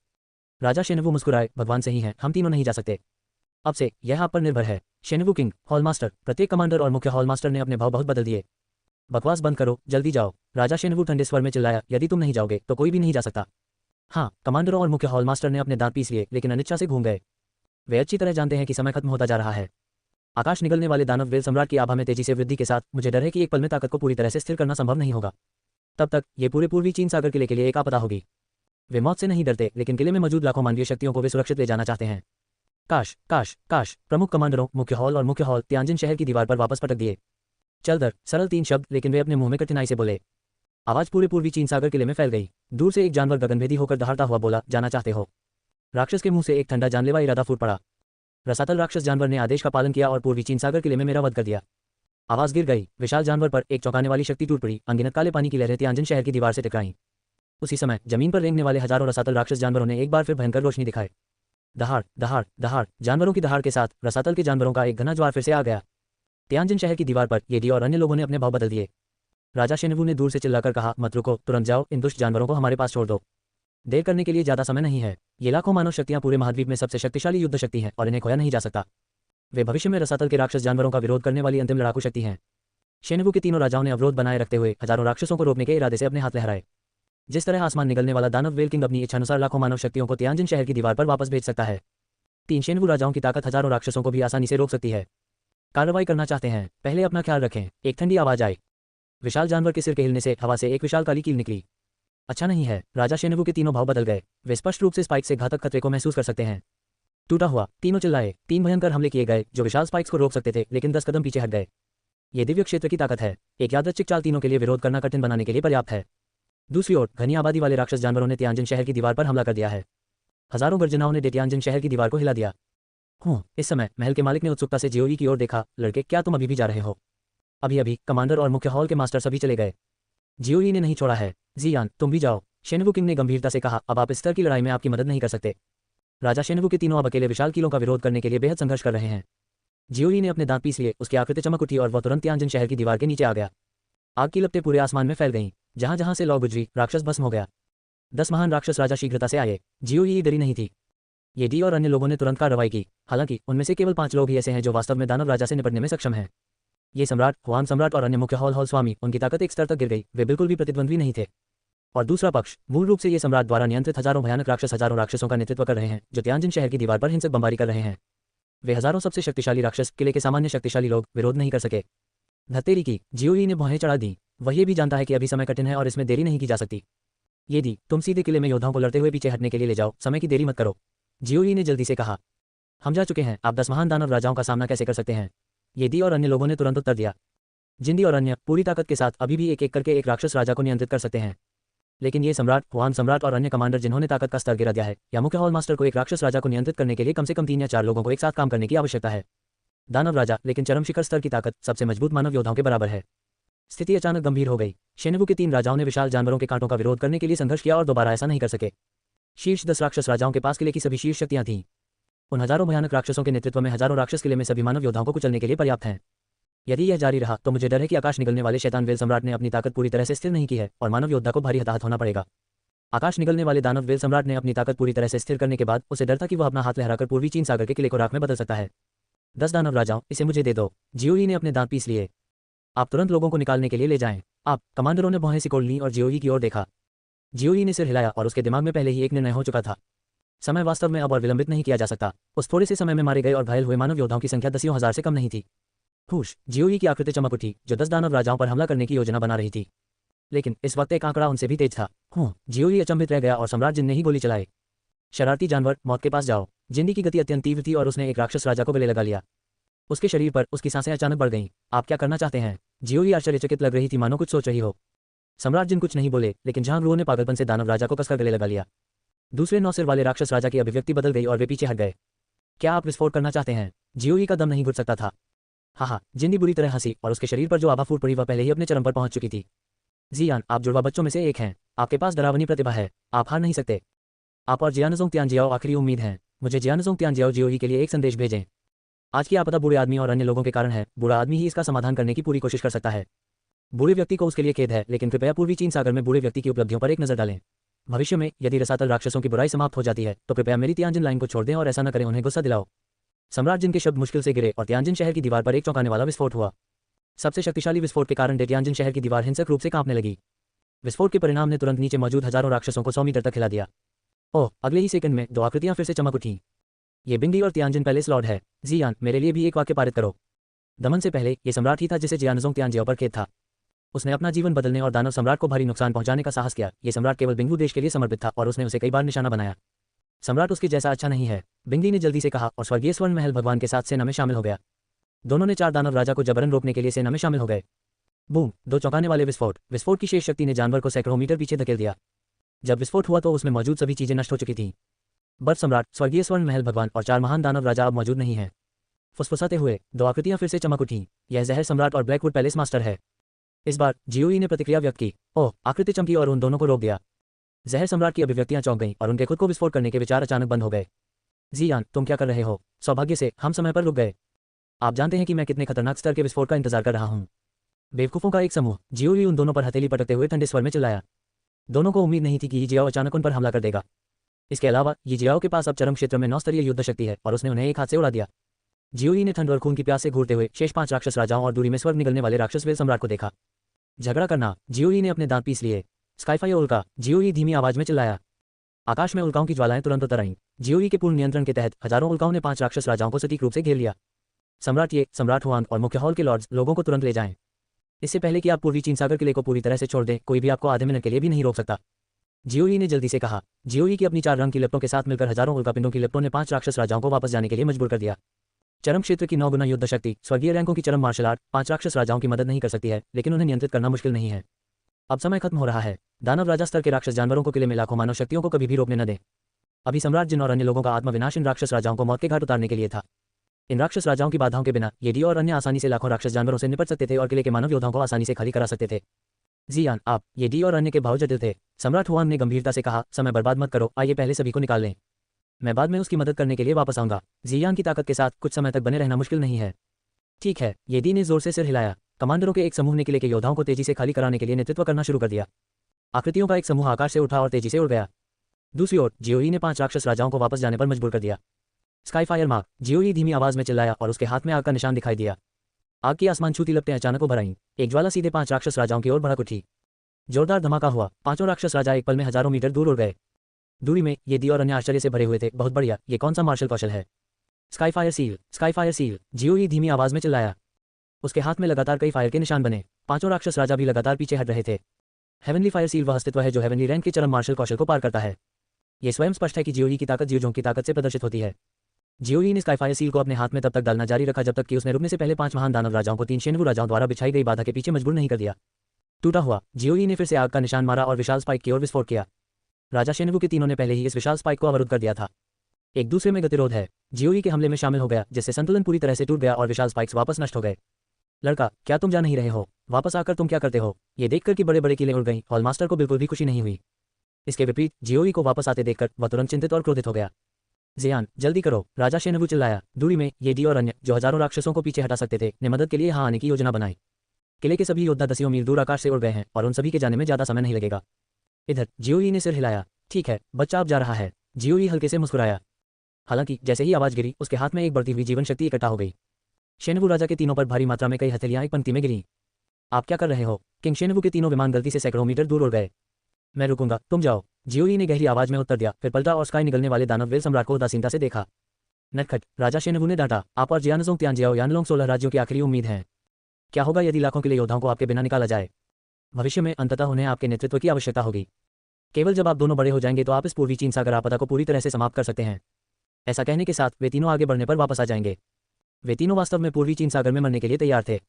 राजा शेनवू मुस्कुराए। भगवान सही है, हम तीनों नहीं जा सकते। अब से यह आप पर निर्भर है। शेनवू किंग। Hall master. प्रत्येक कमांडर और मुख्य हॉल मास्टर ने अपने भाव बहुत बदल दिए। बकवास बंद करो, जल्दी जाओ। राजा शेनवू ठंडे स्वर में चिल्लाया। यदि तुम नहीं जाओगे तो कोई भी नहीं जा सकता। हाँ, कमांडरों और मुख्य हॉल मास्टर ने अपने दांत पीस लिए, लेकिन अनिच्छा से घूम गए। वे अच्छी तरह जानते हैं कि समय खत्म होता जा रहा है। आकाश निगलने वाले दानव वेल सम्राट की आभा में तेजी से वृद्धि के साथ मुझे डर है कि एक पल में ताकत को पूरी तरह से स्थिर करना संभव नहीं होगा। तब तक ये पूरे पूर्वी चीन सागर किले के लिए एक आपदा होगी। वे मौत से नहीं डरते, लेकिन किले में मौजूद लाखों मानवीय शक्तियों को वे सुरक्षित ले जाना चाहते हैं। काश काश काश। प्रमुख कमांडरों, मुख्य हॉल तियानजिन शहर की दीवार पर वापस पटक दिए। चल दर। सरल 3 शब्द, लेकिन वे अपने मुंह में कठिनाई से बोले। आवाज पूरे पूर्वी चीन सागर किले में फैल गई। दूर से एक जानवर गगनभेदी होकर दहाड़ता हुआ बोला, जाना चाहते हो? राक्षस के मुंह से एक ठंडा जानलेवा इरादा फूट पड़ा। रसातल राक्षस जानवर ने आदेश का पालन किया और पूर्वी चीन सागर किले में मेरा वध कर दिया। आवाज गिर गई। विशाल जानवर पर एक चौंकाने वाली शक्ति टूट पड़ी। अनगिनत काले पानी की लहरें तियानजिन शहर की दीवार से टकराईं। उसी समय जमीन पर रेंगने वाले हजारों रसातल राक्षस जानवरों ने एक बार फिर भयंकर रोशनी दिखाई। दहाड़ दहाड़ दहाड़। जानवरों की दहाड़ के साथ रसातल के जानवरों का एक घना ज्वार फिर से आ गया। तियानजिन शहर की दीवार पर येडी और अन्य लोगों ने अपने भाव बदल दिए। राजा शेनवू ने दूर से चिल्लाकर कहा, मत रुको, तुरंत जाओ, इन दुष्ट जानवरों को हमारे पास छोड़ दो। देर करने के लिए ज्यादा समय नहीं है। ये लाखों मानव शक्तियां पूरे महाद्वीप में सबसे शक्तिशाली युद्ध शक्ति हैं और इन्हें खोया नहीं जा सकता। वे भविष्य में रसातल के राक्षस जानवरों का विरोध करने वाली अंतिम लड़ाकू शक्ति हैं। शेनवू के तीनों राजाओं ने अवरोध बनाए रखते हुए हजारों राक्षसों को रोकने के इरादे से अपने हाथ लहराए। जिस तरह आसमान निगलने वाला दानव वेल किंग अपनी इच्छानुसार लाखों मानव शक्तियों को तियानजिन शहर की दीवार पर वापस भेज सकता है, 3 शेनवू राजाओं की ताकत हजारों राक्षसों को भी आसानी से रोक सकती है। कार्रवाई करना चाहते हैं? पहले अपना ख्याल रखें। एक ठंडी आवाज आई। विशाल जानवर के सिर के हिलने से हवा से एक विशाल काली कील निकली। अच्छा नहीं है। राजा शेनवू के तीनों भाव बदल गए। वे स्पष्ट रूप से स्पाइक से घातक खतरे को महसूस कर सकते हैं। टूटा हुआ। तीनों चिल्लाए। 3 भयंकर हमले किए गए जो विशाल स्पाइक्स को रोक सकते थे, लेकिन 10 कदम पीछे हट गए। ये दिव्य क्षेत्र की ताकत है। एक यादृच्छिक चाल तीनों के लिए विरोध करना कठिन बनाने के लिए पर्याप्त है। दूसरी ओर घनी आबादी वाले राक्षस जानवरों ने तियानजिन शहर की दीवार पर हमला कर दिया है। हजारों गर्जनाओं ने तियानजिन शहर की दीवार को हिला दिया। इस समय महल के मालिक ने उत्सुकता से जियोई की ओर देखा। लड़के, क्या तुम अभी भी जा रहे हो? अभी अभी। कमांडर और मुख्य हॉल के मास्टर सभी चले गए। जियोई ने नहीं छोड़ा है। जियान, तुम भी जाओ। शेनवू किंग ने गंभीरता से कहा, अब आप इस स्तर की लड़ाई में आपकी मदद नहीं कर सकते। राजा शेनवू के तीनों अब अकेले विशाल किलों का विरोध करने के लिए बेहद संघर्ष कर रहे हैं। जियोई ने अपने दांत पीस लिए। उसकी आकृति चमक उठी और वह तुरंत तियानजिन शहर की दीवार के नीचे आ गया। आग की लपटें पूरे आसमान में फैल गईं। जहां जहां से लौ गुजरी, राक्षस भस्म हो गया। 10 महान राक्षस राजा शीघ्रता से आए। जियोई डरी नहीं थी। ये डी और अन्य लोगों ने तुरंत कार्रवाई की। हालांकि उनमें से केवल 5 लोग ही ऐसे हैं जो वास्तव में दानव राजा से निपटने में सक्षम हैं। ये सम्राट, हुआन सम्राट और अन्य मुख्य हॉल स्वामी, उनकी ताकत एक स्तर तक गिर गई। वे बिल्कुल भी प्रतिद्वंद्वी नहीं थे। और दूसरा पक्ष, मूल रूप से ये सम्राट द्वारा नियंत्रित हजारों भयानक राक्षस हजारों राक्षसों का नेतृत्व कर रहे हैं, जो तियानजिन शहर की दीवार पर हिंसक बमबारी कर रहे हैं। वे हजारों सबसे शक्तिशाली राक्षस, किले के सामान्य शक्तिशाली लोग विरोध नहीं कर सके। धत्तेरी की। जियोई ने भौहें चढ़ा दी। वह ये भी जानता है कि अभी समय कठिन है और इसमें देरी नहीं की जा सकती। ये दी, तुम सीधे किले में योद्धाओं को लड़ते हुए पीछे हटने के लिए ले जाओ, समय की देरी मत करो। जियोई ने जल्दी से कहा। हम जा चुके हैं, आप 10 महान दानव राजाओं का सामना कैसे कर सकते हैं? ये दी और अन्य लोगों ने तुरंत उत्तर दिया। जिंदी और अन्य पूरी ताकत के साथ अभी भी एक एक करके एक राक्षस राजा को नियंत्रित कर सकते हैं, लेकिन ये सम्राट, हुआन सम्राट और अन्य कमांडर जिन्होंने ताकत का स्तर गिरा दिया है, या मुख्य हॉल मास्टर को एक राक्षस राजा को नियंत्रित करने के लिए कम से कम 3 या 4 लोगों को एक साथ काम करने की आवश्यकता है। दानव राजा, लेकिन चरम शिखर स्तर की ताकत, सबसे मजबूत मानव योद्धाओं के बराबर है। स्थिति अचानक गंभीर हो गई। शेनवू के 3 राजाओं ने विशाल जानवरों के कांटों का विरोध करने के लिए संघर्ष किया और दोबारा ऐसा नहीं कर सके। शीर्ष 10 राक्षस राजाओं के पास किले की सभी शीर्ष शक्तियां थीं। उन हजारों भयानक राक्षसों के नेतृत्व में हजारों राक्षस किले में सभी मानव योद्धाओं को कुचलने के लिए पर्याप्त हैं। यदि यह जारी रहा तो मुझे डर है कि आकाश निगलने वाले शैतान वेल सम्राट ने अपनी ताकत पूरी तरह से स्थिर नहीं की है और मानव योद्धा को भारी हताहत होना पड़ेगा। आकाश निगलने वाले दानव वेल सम्राट ने अपनी ताकत पूरी तरह से स्थिर करने के बाद उसे डर था कि वह अपना हाथ लहराकर पूर्वी चीन सागर के किले को राख में बदल सकता है। 10 दानव राजाओं, इसे मुझे दे दो। जियोई ने अपने दांत पीस लिए। आप तुरंत लोगों को निकालने के लिए ले जाएं। आप कमांडरों ने भौहें सिकोड़ लीं और जियोई की ओर देखा। जियोई ने सिर हिलाया और उसके दिमाग में पहले ही एक निर्णय हो चुका था। समय वास्तव में अब और विलंबित नहीं किया जा सकता। उस थोड़े से समय में मारे गए और घायल हुए मानव योद्धाओं की संख्या दसियों हजार से कम नहीं थी। हुश, जियोई की आकृति चमक उठी, जो 10 दानव राजाओं पर हमला करने की योजना बना रही थी। लेकिन इस वक्त एक आंकड़ा उनसे भी तेज था। जियोई अचंभित रह गया और सम्राट जिन ने ही गोली चलाई। शरारती जानवर, मौत के पास जाओ। जिंदी की गति अत्यंत तीव्र थी और उसने एक राक्षस राजा को गले लगा लिया। उसके शरीर पर उसकी सांसें अचानक बढ़ गईं। आप क्या करना चाहते हैं? जियोई आश्चर्यचकित लग रही थी, मानो कुछ सोच रही हो। सम्राट जिन कुछ नहीं बोले, लेकिन झांगरुओं ने पागलपन से दानव राजा को कसकर गले लगा लिया। दूसरे 9 सिर वाले राक्षस राजा की अभिव्यक्ति बदल गई और वे पीछे हट गए। क्या आप विस्फोट करना चाहते हैं? जियोई का दम नहीं घुट सकता था। हाँ, जिंदी बुरी तरह हंसी और उसके शरीर पर जो आभा फूट पड़ी वह पहले ही अपने चरम पर पहुंच चुकी थी। जियान, आप जुड़वा बच्चों में से एक हैं। आपके पास डरावनी प्रतिभा है। आप हार नहीं सकते। आप और जियानजोंग तियानजियाओ आखिरी उम्मीद हैं। मुझे जियानजोंग तियानजियाओ जियोई के लिए एक संदेश भेजें। आज की आपदा बूढ़े आदमी और अन्य लोगों के कारण है। बूढ़ा आदमी ही इसका समाधान करने की पूरी कोशिश कर सकता है। बूढ़े व्यक्ति को उसके लिए खेद है, लेकिन कृपया पूर्वी चीन सागर में बूढ़े व्यक्ति की उपलब्धियों पर एक नजर डालें। भविष्य में यदि रसातल राक्षसों की बुराई समाप्त हो जाती है तो कृपया मेरी तियानजिन लाइन को छोड़ दें और ऐसा न करें, उन्हें गुस्सा दिलाओ। सम्राट जिन के शब्द मुश्किल से गिरे और तियानजिन शहर की दीवार पर एक चौंकाने वाला विस्फोट हुआ। सबसे शक्तिशाली विस्फोट के कारण तियानजिन शहर की दीवार हिंसक रूप से कांपने लगी। विस्फोट के परिणाम ने तुरंत नीचे मौजूद हजारों राक्षसों को 100 मीटर तक हिला दिया। ओह, अगले ही सेकंड में 2 आकृतियां फिर से चमक उठीं। ये बिंगी और तियानजिन पैलेस लॉर्ड है। जियान, मेरे लिए भी एक वाक्य पारित करो। दमन से पहले ये सम्राट ही था जिसे जियानजोंग तियानजियाओ पर खेद था। उसने अपना जीवन बदलने और दानव सम्राट को भारी नुकसान पहुंचाने का साहस किया। ये सम्राट केवल बिंगू देश के लिए समर्पित था और उसने उसे कई बार निशाना बनाया। सम्राट उसके जैसा अच्छा नहीं है, बिंगी ने जल्दी से कहा और स्वर्गीय स्वर्ण महल भगवान के साथ सेना में शामिल हो गया। दोनों ने 4 दानव राजा को जबरन रोकने के लिए सेना में शामिल हो गए। बूम, 2 चौंकाने वाले विस्फोट की शेष शक्ति ने जानवर को सैकड़ों मीटर पीछे धकेल दिया। जब विस्फोट हुआ तो उसमें मौजूद सभी चीजें नष्ट हो चुकी थीं। बर्फ सम्राट, स्वर्गीय स्वर्ण महल भगवान और 4 महान दानव राजा अब मौजूद नहीं हैं। फुसफुसाते हुए 2 आकृतियां फिर से चमक उठीं। यह जहर सम्राट और ब्लैकवुड पैलेस मास्टर है। इस बार जियोई ने प्रतिक्रिया व्यक्त की। ओह, आकृति चमकी और उन दोनों को रोक दिया। जहर सम्राट की अभिव्यक्तियां चौंक गईं और उनके खुद को विस्फोट करने के विचार अचानक बंद हो गए। जियान, तुम क्या कर रहे हो? सौभाग्य से हम समय पर रुक गए। आप जानते हैं कि मैं कितने खतरनाक स्तर के विस्फोट का इंतजार कर रहा हूं। बेवकूफों का एक समूह, जियोई उन दोनों पर हथेली पटकते हुए ठंडे स्वर में चिल्लाया। दोनों को उम्मीद नहीं थी कि ये जियाओ अचानक उन पर हमला कर देगा। इसके अलावा ये जियाओ के पास अब चरम क्षेत्र में 9 स्तरीय युद्ध शक्ति है और उसने उन्हें एक हाथ से उड़ा दिया। जियोई ने ठंड और खून की प्यास से घूरते हुए शेष 5 राक्षस राजाओं और दूरी में स्वर्ग निगलने वाले राक्षस वेल सम्राट को देखा। झगड़ा करना, जियोई ने अपने दांत पीस लिए। स्काईफायर उल्का, जियोई धीमी आवाज में चिल्लाया। आकाश में उल्काओं की ज्वालाएं तुरंत उतर आईं। जियोई के पूर्ण नियंत्रण के तहत हजारों उल्काओं ने 5 राक्षस राजाओं को सटीक रूप से घेर लिया। सम्राट हुआंग और मुख्य हॉल के लॉर्ड्स, लोगों को तुरंत ले जाएं। इससे पहले कि आप पूर्वी चीन सागर किले को पूरी तरह से छोड़ दें, कोई भी आपको आधे मिनट के लिए भी नहीं रोक सकता। जियोई ने जल्दी से कहा। जियोई की अपनी 4 रंग की लिप्टों के साथ मिलकर हजारों उल्कापिंडों की लिप्टों ने 5 राक्षस राजाओं को वापस जाने के लिए मजबूर कर दिया। चरम क्षेत्र की 9 गुना युद्ध शक्ति, स्वर्गीय रैंकों की चरम मार्शल आर्ट 5 राक्षस राजाओं की मदद नहीं कर सकती है, लेकिन उन्हें नियंत्रित करना मुश्किल नहीं है। अब समय खत्म हो रहा है। दानव राजा स्तर के राक्षस जानवरों को किले में लाखों मानव शक्तियों को कभी भी रोकने न दें। अभी सम्राट जिन और अन्य लोगों का आत्मविनाश इन राक्षस राजाओं को मौत के घाट उतारने के लिए था। इन राक्षस राजाओं की बाधाओं के बिना येडी और अन्य आसानी से लाखों राक्षस जानवरों से निपट सकते थे और किले के मानव योद्धाओं को आसानी से खाली करा सकते थे। जियान, आप, येडी और अन्य के भाव जटिल थे। सम्राट हुआन ने गंभीरता से कहा, समय बर्बाद मत करो, आइए पहले सभी को निकाल लें। मैं बाद में उसकी मदद करने के लिए वापस आऊंगा। जियान की ताकत के साथ कुछ समय तक बने रहना मुश्किल नहीं है। ठीक है, येडी ने जोर से सिर हिलाया। कमांडरों के एक समूह ने किले के योद्धाओं को तेजी से खाली कराने के लिए नेतृत्व करना शुरू कर दिया। आकृतियों का एक समूह आकाश से उठा और तेजी से उड़ गया। दूसरी ओर जियोई ने 5 राक्षस राजाओं को वापस जाने पर मजबूर कर दिया। स्काईफायर मार्क, जियोई धीमी आवाज में चिल्लाया और उसके हाथ में आग का निशान दिखाई दिया। आग की आसमान छूती लपटें अचानक उभर आईं। एक ज्वाला सीधे 5 राक्षस राजाओं की ओर भड़क उठी। जोरदार धमाका हुआ। 5 राक्षस राजा एक पल में हजारों मीटर दूर उड़ गए। दूरी में येडी और अन्य आश्चर्य से भरे हुए थे। बहुत बढ़िया, ये कौन सा मार्शल कौशल है? स्काईफायर सील, जियोई धीमी आवाज में चिल्लाया। उसके हाथ में लगातार कई फायर के निशान बने। 5 राक्षस राजा भी लगातार पीछे हट रहे थे। हेवनली फायर सील वह अस्तित्व है जो हेवनली रैंक के चरम मार्शल कौशल को पार करता है। यह स्वयं स्पष्ट है कि जियोई की ताकत जियोजोंग की ताकत से प्रदर्शित होती है। जियोई ने स्काईफायर सील को अपने हाथ में तब तक डालना जारी रखा जब तक कि उसने रुकने से पहले 5 महान दानव राजाओं को 3 शेनवू राजाओं द्वारा बिछाई गई बाधा के पीछे मजबूर नहीं कर दिया। टूटा हुआ, जियोई ने फिर से आग का निशान मारा और विशाल स्पाइक की ओर विस्फोट किया। राजा शेनवू के तीनों ने पहले ही इस विशाल स्पाइक को अवरुद्ध कर दिया था। एक दूसरे में गतिरोध है। जियोई के हमले में शामिल हो गया, जिससे संतुलन पूरी तरह से टूट गया और विशाल स्पाइक्स वापस नष्ट हो गए। लड़का, क्या तुम जा नहीं रहे हो? वापस आकर तुम क्या करते हो? ये देखकर कि बड़े बड़े किले उड़ गई, हॉलमास्टर को बिल्कुल भी खुशी नहीं हुई। इसके विपरीत जियोई को वापस आते देखकर वह तुरंत चिंतित और क्रोधित हो गया। जियान, जल्दी करो, राजा शेनवू चिल्लाया। दूरी में ये डी और अन्य जो हजारों राक्षसों को पीछे हटा सकते थे ने मदद के लिए यहाँ आने की योजना बनाई। किले के सभी योद्धा दसियों मील दूर आकाश से उड़ गए हैं और उन सभी के जाने में ज्यादा समय नहीं लगेगा। इधर जियोई ने सिर हिलाया। ठीक है, बच्चा अब जा रहा है। जियोई हल्के से मुस्कुराया। हालांकि जैसे ही आवाज गिरी उसके हाथ में एक बढ़ती हुई जीवन शक्ति इकट्ठा हो गई। शेनवू राजा के तीनों पर भारी मात्रा में कई हथेलियां एक पंक्ति में गिरी। आप क्या कर रहे हो? किंग शेनवू के तीनों विमान गलती से सैकड़ों मीटर दूर उड़ गए। मैं रुकूंगा, तुम जाओ, जियोई ने गहरी आवाज में उत्तर दिया, फिर पलटा और स्काई निगलने वाले दानव वेल सम्राट को उदासीनता से देखा। नटखट, राजा शेनवू ने डांटा, आप और जियानजोंग त्यानजियाओ यानलोंग 16 राज्यों की आखिरी उम्मीद हैं। क्या होगा यदि लाखों किले योद्धाओं को आपके बिना निकाला जाए? भविष्य में अंततः उन्हें आपके नेतृत्व की आवश्यकता होगी। केवल जब आप दोनों बड़े हो जाएंगे तो आप इस पूर्वी चीन सागर आपदा को पूरी तरह से समाप्त कर सकते हैं। ऐसा कहने के साथ वे तीनों आगे बढ़ने पर वापस आ जाएंगे। वे तीनों वास्तव में पूर्वी चीन सागर में मरने के लिए तैयार थे।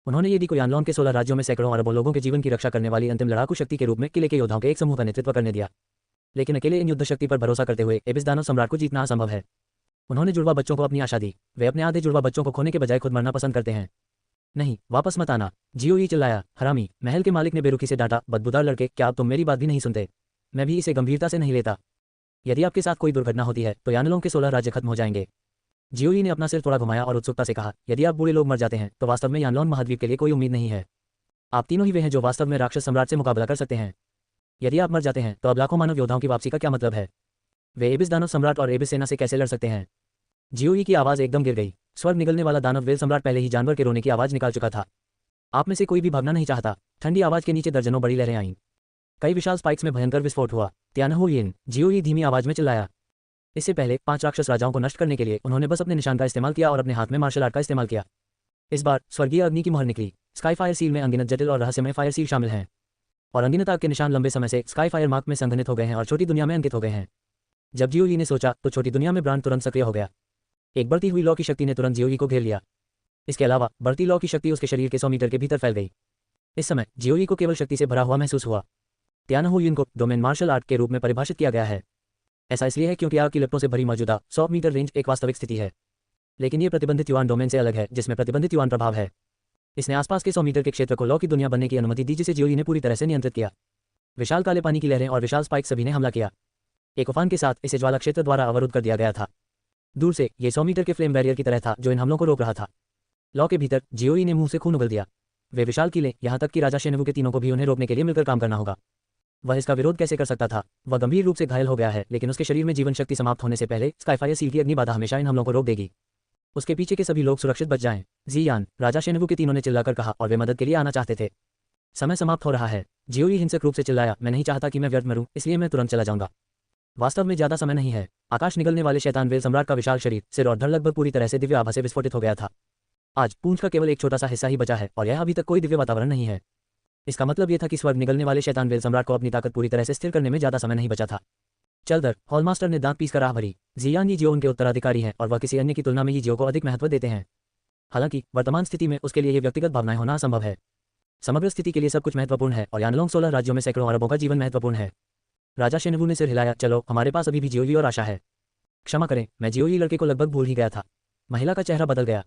उन्होंने यदि को यानलोंग के 16 राज्यों में सैकड़ों अरबों लोगों के जीवन की रक्षा करने वाली अंतिम लड़ाकू शक्ति के रूप में किले के योद्धाओं के एक समूह का नेतृत्व करने दिया। लेकिन अकेले इन युद्ध शक्ति पर भरोसा करते हुए एबिस दानव सम्राट को जीतना असंभव है। उन्होंने जुड़वा बच्चों को अपनी आशा दी। वे अपने आधे जुड़वा बच्चों को खोने के बजाय खुद मरना पसंद करते हैं। नहीं, वापस मत आना, जियोई चिल्लाया। हरामी, महल के मालिक ने बेरुखी से डांटा। बदबूदार लड़के, क्या आप तुम मेरी बात भी नहीं सुनते? मैं भी इसे गंभीरता से नहीं लेता। यदि आपके साथ कोई दुर्घटना होती है तो यानलोंग के 16 राज्य खत्म हो जाएंगे। जियोई ने अपना सिर थोड़ा घुमाया और उत्सुकता से कहा, यदि आप बूढ़े लोग मर जाते हैं तो वास्तव में यानलोंग महाद्वीप के लिए कोई उम्मीद नहीं है। आप तीनों ही वे हैं जो वास्तव में राक्षस सम्राट से मुकाबला कर सकते हैं। यदि आप मर जाते हैं तो अब लाखों मानव योद्धाओं की वापसी का क्या मतलब है? वे एबिस दानव सम्राट और एबिस सेना से कैसे लड़ सकते हैं? जियोई की आवाज एकदम गिर गई। स्वर्ग निगलने वाला दानव वेल सम्राट पहले ही जानवर के रोने की आवाज निकाल चुका था। आप में से कोई भी भागना नहीं चाहता। ठंडी आवाज के नीचे दर्जनों बड़ी लहरें आईं। कई विशाल स्पाइक्स में भयंकर विस्फोट हुआ। त्यानहुयिन, जियोई धीमी आवाज में चिल्लाया। इससे पहले 5 राक्षस राजाओं को नष्ट करने के लिए उन्होंने बस अपने निशान का इस्तेमाल किया और अपने हाथ में मार्शल आर्ट का इस्तेमाल किया। इस बार स्वर्गीय अग्नि की मुहर निकली। स्काई फायर सील में अनगिनत जटिल और रहस्यमय फायर सील शामिल हैं और अनगिनत आग के निशान लंबे समय से स्काई फायर मार्क में संघनित हो गए हैं और छोटी दुनिया में अंकित हो गए हैं। जब जियोई ने सोचा तो छोटी दुनिया में ब्रांड तुरंत सक्रिय हो गया। एक बढ़ती हुई लॉ की शक्ति ने तुरंत जियोई को घेर लिया। इसके अलावा बढ़ती लॉ की शक्ति उसके शरीर के 100 मीटर के भीतर फैल गई। इस समय जियोई को केवल शक्ति से भरा हुआ महसूस हुआ। त्यानहुयिन को डोमेन मार्शल आर्ट के रूप में परिभाषित किया गया है। ऐसा इसलिए है क्योंकि आग की लपटों से भरी मौजूदा 100 मीटर रेंज एक वास्तविक स्थिति है, लेकिन ये प्रतिबंधित युआन डोमेन से अलग है जिसमें प्रतिबंधित युआन प्रभाव है। इसने आसपास के 100 मीटर के क्षेत्र को लॉ की दुनिया बनने की अनुमति दी जिसे जियोई ने पूरी तरह से नियंत्रित किया। विशाल काले पानी की लहरें और विशाल स्पाइक सभी ने हमला किया। एक उफान के साथ इसे ज्वाला क्षेत्र द्वारा अवरुद्ध कर दिया गया था। दूर से ये 100 मीटर के फ्लेम बैरियर की तरह था जो इन हमलों को रोक रहा था। लॉ के भीतर जियोई ने मुंह से खून उगल दिया। वे विशाल किले, यहाँ तक कि राजा शेनवू के तीनों को भी उन्हें रोकने के लिए मिलकर काम करना होगा। वह इसका विरोध कैसे कर सकता था? वह गंभीर रूप से घायल हो गया है, लेकिन उसके शरीर में जीवन शक्ति समाप्त होने से पहले स्काईफायर सील की अग्नि बाधा हमेशा इन हमलों को रोक देगी। उसके पीछे के सभी लोग सुरक्षित बच जाएं। जियान, राजा शेनवू के तीनों ने चिल्लाकर कहा और वे मदद के लिए आना चाहते थे। समय समाप्त हो रहा है। जियोई हिंसक रूप से चिल्लाया, मैं नहीं चाहता कि मैं व्यर्थ मरूं, इसलिए मैं तुरंत चला जाऊंगा। वास्तव में ज्यादा समय नहीं है। आकाश निगलने वाले शैतान वेल सम्राट का विशाल शरीर, सिर और धड़ लगभग पूरी तरह से दिव्य आभा से विस्फोटित हो गया था। आज पूंछ का केवल एक छोटा सा हिस्सा ही बचा है और यह अभी तक कोई दिव्य वातावरण नहीं है। इसका मतलब यह था कि स्वर्ग निगलने वाले शैतान वेल सम्राट को अपनी ताकत पूरी तरह से स्थिर करने में ज्यादा समय नहीं बचा था। चल दर, हॉलमास्टर ने दांत पीसकर आह भरी। जियान यीजियो उनके उत्तराधिकारी हैं और वह किसी अन्य की तुलना में यीजियो को अधिक महत्व देते हैं। हालांकि वर्तमान स्थिति में उसके लिए ये व्यक्तिगत भावनाएं होना असंभव है। समग्र स्थिति के लिए सब कुछ महत्वपूर्ण है और यानलोंग 16 राज्यों में सैकड़ों अरबों का जीवन महत्वपूर्ण है। राजा शेनवू ने सिर हिलाया, चलो, हमारे पास अभी भी जियोई और आशा है। क्षमा करें, मैं जियोई लड़के को लगभग भूल ही गया था। महिला का चेहरा बदल गया।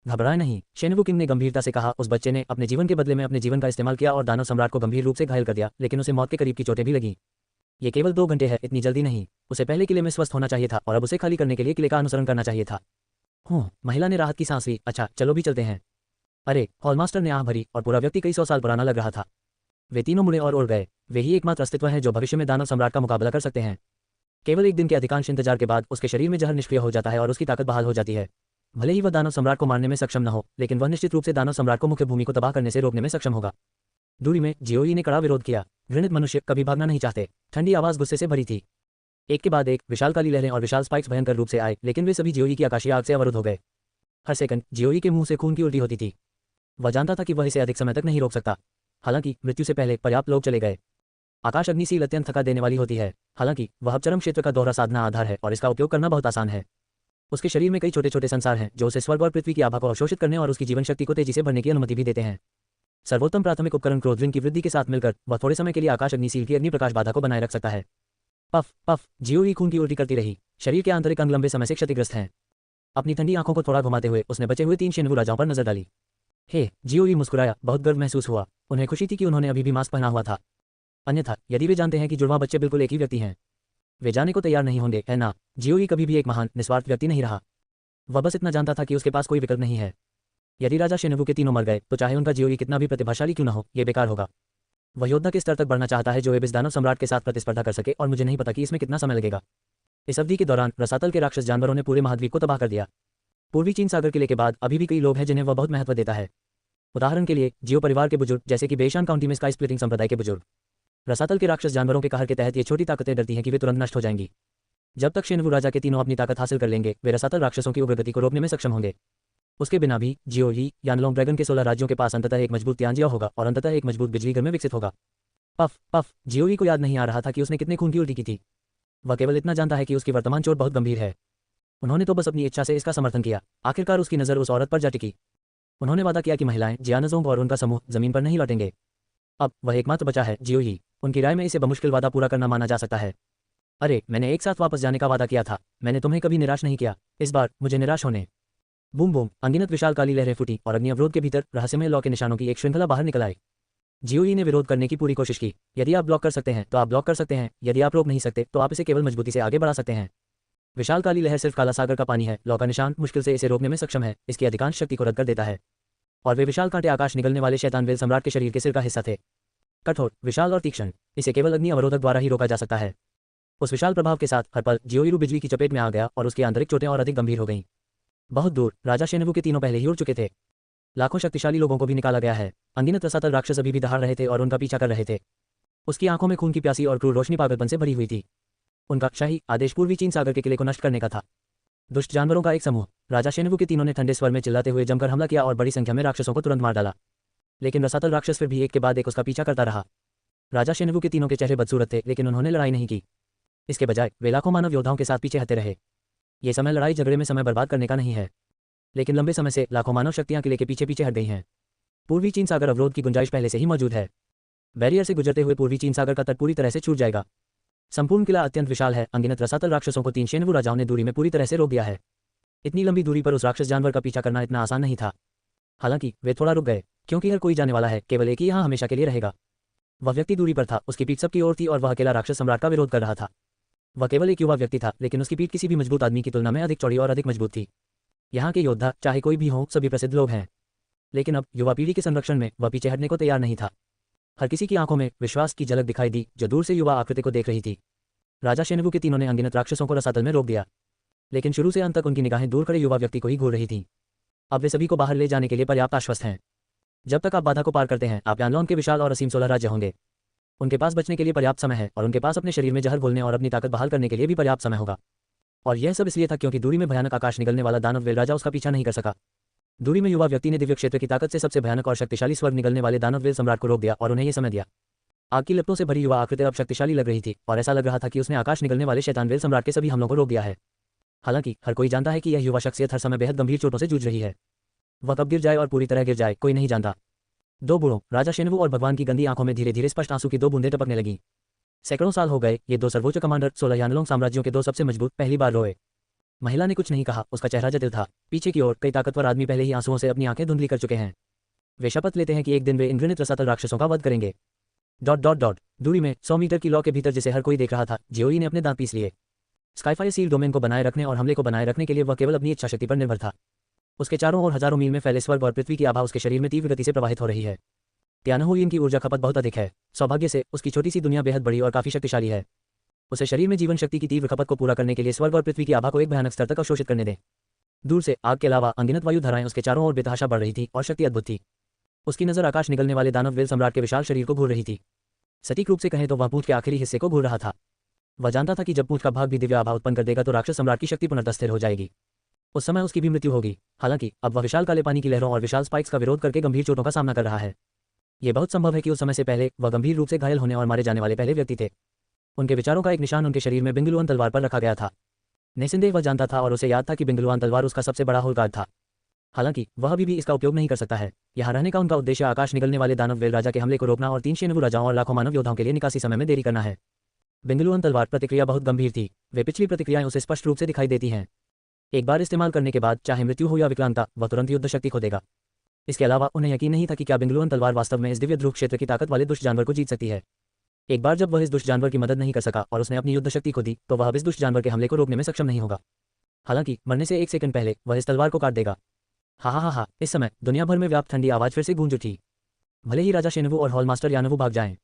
घबराए नहीं, शेनवू किंग ने गंभीरता से कहा। उस बच्चे ने अपने जीवन के बदले में अपने जीवन का इस्तेमाल किया और दानव सम्राट को गंभीर रूप से घायल कर दिया, लेकिन उसे मौत के करीब की चोटें भी लगी। ये केवल 2 घंटे है, इतनी जल्दी नहीं। उसे पहले किले में स्वस्थ होना चाहिए था और अब उसे खाली करने के लिए किले का अनुसरण करना चाहिए था। महिला ने राहत की सांस ली। अच्छा, चलो भी चलते हैं। अरे, हॉलमास्टर ने आह भरी और पूरा व्यक्ति कई 100 साल पुराना लग रहा था। वे तीनों मुड़े और उड़ गए। वे ही एकमात्र अस्तित्व हैं जो भविष्य में दानव सम्राट का मुकाबला कर सकते हैं। केवल एक दिन के अधिकांश इंतजार के बाद उसके शरीर में जहर निष्क्रिय हो जाता है और उसकी ताकत बहाल हो जाती है। भले ही वह दानव सम्राट को मारने में सक्षम न हो, लेकिन वह निश्चित रूप से दानव सम्राट को मुख्य भूमि को तबाह करने से रोकने में सक्षम होगा। दूरी में जियोई ने कड़ा विरोध किया। घृणित मनुष्य कभी भागना नहीं चाहते। ठंडी आवाज गुस्से से भरी थी। एक के बाद एक विशाल काली लहरें और विशाल स्पाइक्स भयंकर रूप से आए, लेकिन वे सभी जियोई की आकाशीय आग से अवरुद्ध हो गए। हर सेकंड जियोई के मुंह से खून की उल्टी होती थी। वह जानता था कि वह इसे अधिक समय तक नहीं रोक सकता। हालांकि मृत्यु से पहले पर्याप्त लोग चले गए। आकाश अग्नि सील अत्यंत थका देने वाली होती है। हालांकि वह अब चरम क्षेत्र का दोहरा साधना आधार है और इसका उपयोग करना बहुत आसान है। उसके शरीर में कई छोटे छोटे संसार हैं जो उसे स्वर्ग और पृथ्वी की आभा को अवशोषित करने और उसकी जीवन शक्ति को तेजी से भरने की अनुमति भी देते हैं। सर्वोत्तम प्राथमिक उपकरण क्रोधविन की वृद्धि के साथ मिलकर वह थोड़े समय के लिए आकाश अग्नि सील की अग्नि प्रकाश बाधा को बनाए रख सकता है। पफ पफ, जियोई खून की उल्टी करती रही। शरीर के आंतरिक अंग लंबे समय से क्षतिग्रस्त हैं। अपनी ठंडी आंखों को थोड़ा घुमाते हुए उसने बचे हुए 3 शेनवू राजाओं पर नजर डाली। हे जियोई मुस्कुराया, बहुत गर्व महसूस हुआ। उन्हें खुशी थी कि उन्होंने अभी भी मास्क पहना हुआ था। अन्यथा यदि वे जानते हैं कि जुड़वां बच्चे बिल्कुल एक ही व्यक्ति हैं, वे जाने को तैयार नहीं होंगे, है ना। जियोई कभी भी एक महान निस्वार्थ व्यक्ति नहीं रहा। वह बस इतना जानता था कि उसके पास कोई विकल्प नहीं है। यदि राजा शेनवू के तीनों मर गए तो चाहे उनका जियोई कितना भी प्रतिभाशाली क्यों न हो, यह बेकार होगा। वह योद्धा के स्तर तक बढ़ना चाहता है जो एबिस दानव सम्राट के साथ प्रतिस्पर्धा कर सके, और मुझे नहीं पता कि इसमें कितना समय लगेगा। इस अवधि के दौरान रसातल के राक्षस जानवरों ने पूरे महाद्वीप को तबाह कर दिया। पूर्वी चीन सागर किले के बाद अभी भी कई लोग हैं जिन्हें वह बहुत महत्व देता है। उदाहरण के लिए जियो परिवार के बुजुर्ग, जैसे कि बेशान काउंटी में स्काई स्प्लिटिंग संप्रदाय के बुजुर्ग। रसातल के राक्षस जानवरों के कहर के तहत ये छोटी ताकतें डरती हैं कि वे तुरंत नष्ट हो जाएंगी। जब तक शेनवू राजा के तीनों अपनी ताकत हासिल कर लेंगे, वे रसातल राक्षसों की उग्रगति को रोकने में सक्षम होंगे। उसके बिना भी जियोई यानलोंग ड्रैगन के 16 राज्यों के पास अंततः एक मजबूत तियांजिया होगा और अंततः एक मजबूत बिजली घर में विकसित होगा। Puff puff. जियोई को याद नहीं आ रहा था कि उसने कितने खून की उल्टी की थी। वह केवल इतना जानता है कि उसकी वर्तमान चोट बहुत गंभीर है। उन्होंने तो बस अपनी इच्छा से इसका समर्थन किया। आखिरकार उसकी नज़र उस औरत पर जा टिकी। उन्होंने वादा किया कि महिलाएं, जियानजोंग और उनका समूह जमीन पर नहीं लौटेंगे। अब वह एकमात्र बचा है, जियोई। उनकी राय में इसे बमुश्किल वादा पूरा करना माना जा सकता है। अरे, मैंने एक साथ वापस जाने का वादा किया था। मैंने तुम्हें कभी निराश नहीं किया। इस बार मुझे निराश होने। Boom boom. अनगिनत विशाल काली लहरें फूटी और अग्नि अवरोध के भीतर रहस्यमय लौ के निशानों की एक श्रृंखला बाहर निकल आई। जियोई ने विरोध करने की पूरी कोशिश की। यदि आप ब्लॉक कर सकते हैं तो आप ब्लॉक कर सकते हैं, यदि आप रोक नहीं सकते तो आप इसे केवल मजबूती से आगे बढ़ा सकते हैं। विशाल काली लहर सिर्फ काला सागर का पानी है। लौ का निशान मुश्किल से इसे रोकने में सक्षम है। इसकी अधिकांश शक्ति को रद्द कर देता है। और वे विशाल कांटे आकाश निगलने वाले शैतान वेल सम्राट के शरीर के सिर का हिस्सा थे। कठोर, विशाल और तीक्ष्ण। इसे केवल अग्नि अवरोधक द्वारा ही रोका जा सकता है। उस विशाल प्रभाव के साथ हर पल जियोई बिजली की चपेट में आ गया और उसकी आंतरिक चोटें और अधिक गंभीर हो गईं। बहुत दूर राजा शेनवू के तीनों पहले ही उड़ चुके थे। लाखों शक्तिशाली लोगों को भी निकाला गया है। अनगिनत रसातल राक्षस अभी भी दहाड़ रहे थे और उनका पीछा कर रहे थे। उसकी आंखों में खून की प्यासी और क्रूर रोशनी पागलपन से भरी हुई थी। उनका शाही आदेश पूर्वी चीन सागर के किले को नष्ट करने का था। दुष्ट जानवरों का एक समूह। राजा शेनवू के तीनों ने ठंडे स्वर में चिल्लाते हुए जमकर हमला किया और बड़ी संख्या में राक्षसों को तुरंत मार डाला। लेकिन रसातल राक्षस फिर भी एक के बाद एक उसका पीछा करता रहा। राजा शेनवू के तीनों के चेहरे बदसूरत थे, लेकिन उन्होंने लड़ाई नहीं की। इसके बजाय वे लाखों मानव योद्धाओं के साथ पीछे हटते रहे। ये समय लड़ाई झगड़े में समय बर्बाद करने का नहीं है, लेकिन लंबे समय से लाखों मानव शक्तियां किले के पीछे पीछे हट गई हैं। पूर्वी चीन सागर अवरोध की गुंजाइश पहले से ही मौजूद है। बैरियर से गुजरते हुए पूर्वी चीन सागर का तट पूरी तरह से छूट जाएगा। संपूर्ण किला अत्यंत विशाल है। अनगिनत रसातल राक्षसों को 3 शेनवू राजाओं ने दूरी में पूरी तरह से रोक दिया है। इतनी लंबी दूरी पर उस राक्षस जानवर का पीछा करना इतना आसान नहीं था। हालांकि वे थोड़ा रुक गए, क्योंकि हर कोई जाने वाला है, केवल एक ही यहाँ हमेशा के लिए रहेगा। वह व्यक्ति दूरी पर था, उसकी पीठ सबकी ओर थी और वह अकेला राक्षस सम्राट का विरोध कर रहा था। वह केवल एक युवा व्यक्ति था, लेकिन उसकी पीठ किसी भी मजबूत आदमी की तुलना में अधिक चौड़ी और अधिक मजबूत थी। यहाँ के योद्धा, चाहे कोई भी हो, सभी प्रसिद्ध लोग हैं। लेकिन अब युवा पीढ़ी के संरक्षण में वह पीछे हटने को तैयार नहीं था। हर किसी की आंखों में विश्वास की झलक दिखाई दी, जो दूर से युवा आकृति को देख रही थी। राजा शेनवू के तीनों ने अनगिनत राक्षसों को रसातल में रोक दिया, लेकिन शुरू से अंत तक उनकी निगाहें दूर खड़े युवा व्यक्ति को ही घूर रही थीं। अब वे सभी को बाहर ले जाने के लिए पर्याप्त आश्वस्त हैं। जब तक आप बाधा को पार करते हैं, आप यानलोंग के विशाल और असीम 16 राज्य होंगे। उनके पास बचने के लिए पर्याप्त समय है, और उनके पास अपने शरीर में जहर घोलने और अपनी ताकत बहाल करने के लिए भी पर्याप्त समय होगा। और यह सब इसलिए था क्योंकि दूरी में भयानक आकाश निगलने वाला दानव वेल राजा उसका पीछा नहीं कर सका। दूरी में युवा व्यक्ति ने दिव्य क्षेत्र की ताकत से सबसे भयानक और शक्तिशाली स्वर्ग निगलने वाले दानव वेल सम्राट को रोक दिया और उन्हें यह समय दिया। आग की लपटों से भरी युवा आकृति अब शक्तिशाली लग रही थी, और ऐसा लग रहा था कि उसने आकाश निगलने वाले शैतान वेल सम्राट के सभी हमलों को रोक दिया है। हालांकि हर कोई जानता है कि यह युवा शख्सियत हर समय बेहद गंभीर चोटों से जूझ रही है। वह कब गिर जाए और पूरी तरह गिर जाए, कोई नहीं जानता। दो बूढ़ों, राजा शेनवू और भगवान की गंदी आंखों में धीरे धीरे स्पष्ट आंसू की 2 बूंदें टपकने लगीं। सैकड़ों साल हो गए, ये 2 सर्वोच्च कमांडर 16 यानलोंग साम्राज्यों के 2 सबसे मजबूत पहली बार रोए। महिला ने कुछ नहीं कहा, उसका चेहरा जटिल था। पीछे की ओर कई ताकतवर आदमी पहले ही आंसुओं से अपनी आंखें धुंधली कर चुके हैं। वे शपथ लेते हैं कि एक दिन वे इन घृणित रसातल राक्षसों का वध करेंगे। ... दूरी में 100 मीटर की लौ के भीतर, जिसे हर कोई देख रहा था, जियोई ने अपने दांत पीस लिए। स्काईफायर सील डोमेन को बनाए रखने और हमले को बनाए रखने के लिए वह केवल अपनी इच्छा शक्ति पर निर्भर था। उसके चारों ओर हजारों मील में फैले स्वर्ग और पृथ्वी की आभा उसके शरीर में तीव्र गति से प्रवाहित हो रही है। त्यानहुयिन की ऊर्जा खपत बहुत अधिक है। सौभाग्य से उसकी छोटी सी दुनिया बेहद बड़ी और काफी शक्तिशाली है। उसे शरीर में जीवन शक्ति की तीव्र खपत को पूरा करने के लिए स्वर्ग और पृथ्वी की आभा को एक भयानक स्तर तक अवशोषित करने दें। दूर से आग के अलावा अनगिनत वायु धाराएं उसके चारों ओर बेतहाशा बढ़ रही थी और शक्ति अद्भुत थी। उसकी नजर आकाश निगलने वाले दानव वेल सम्राट के विशाल शरीर को घूर रही थी। सटीक रूप से कहें तो वह पूंछ के आखिरी हिस्से को घूर रहा था। वह जानता था कि जब पूंछ का भाग भी दिव्य आभा उत्पन्न कर देगा तो राक्षस सम्राट की शक्ति पुनः स्थिर हो जाएगी। उस समय उसकी भी मृत्यु होगी। हालांकि अब वह विशाल काले पानी की लहरों और विशाल स्पाइक्स का विरोध करके गंभीर चोटों का सामना कर रहा है। यह बहुत संभव है कि उस समय से पहले वह गंभीर रूप से घायल होने और मारे जाने वाले पहले व्यक्ति थे। उनके विचारों का एक निशान उनके शरीर में बिंगलुआन तलवार पर रखा गया था। निसंदेह वह जानता था और उसे याद था कि बिंगलुआन तलवार उसका सबसे बड़ा होलगार्ड था। हालांकि वह अभी भी इसका उपयोग नहीं कर सकता है। यहाँ रहने का उनका उद्देश्य आकाश निगलने वाले दानव वेल राजा के हमले को रोकना और 3 शेनवू राजाओं और लाखों मानव योद्धाओं के लिए निकासी समय में देरी करना है। बिंगलुआन तलवार प्रतिक्रिया बहुत गंभीर थी। वे पिछली प्रतिक्रियाएं उसे स्पष्ट रूप से दिखाई देती हैं। एक बार इस्तेमाल करने के बाद, चाहे मृत्यु हो या विकलांगता, वह तुरंत युद्ध शक्ति खो देगा। इसके अलावा उन्हें यकीन नहीं था कि क्या बेंगलुरु तलवार वास्तव में इस दिव्य ध्रुव क्षेत्र की ताकत वाले दुष्ट जानवर को जीत सकती है। एक बार जब वह इस दुष्ट जानवर की मदद नहीं कर सका और उसने अपनी युद्ध शक्ति खो दी, तो वह अब इस दुष्ट जानवर के हमले को रोकने में सक्षम नहीं होगा। हालांकि मरने से 1 सेकंड पहले वह इस तलवार को काट देगा। हा हा हा हा। इस समय दुनिया भर में व्याप्त ठंडी आवाज फिर से गूंज उठी। भले ही राजा शेनवू और हॉल मास्टर यानवू भाग जाएं,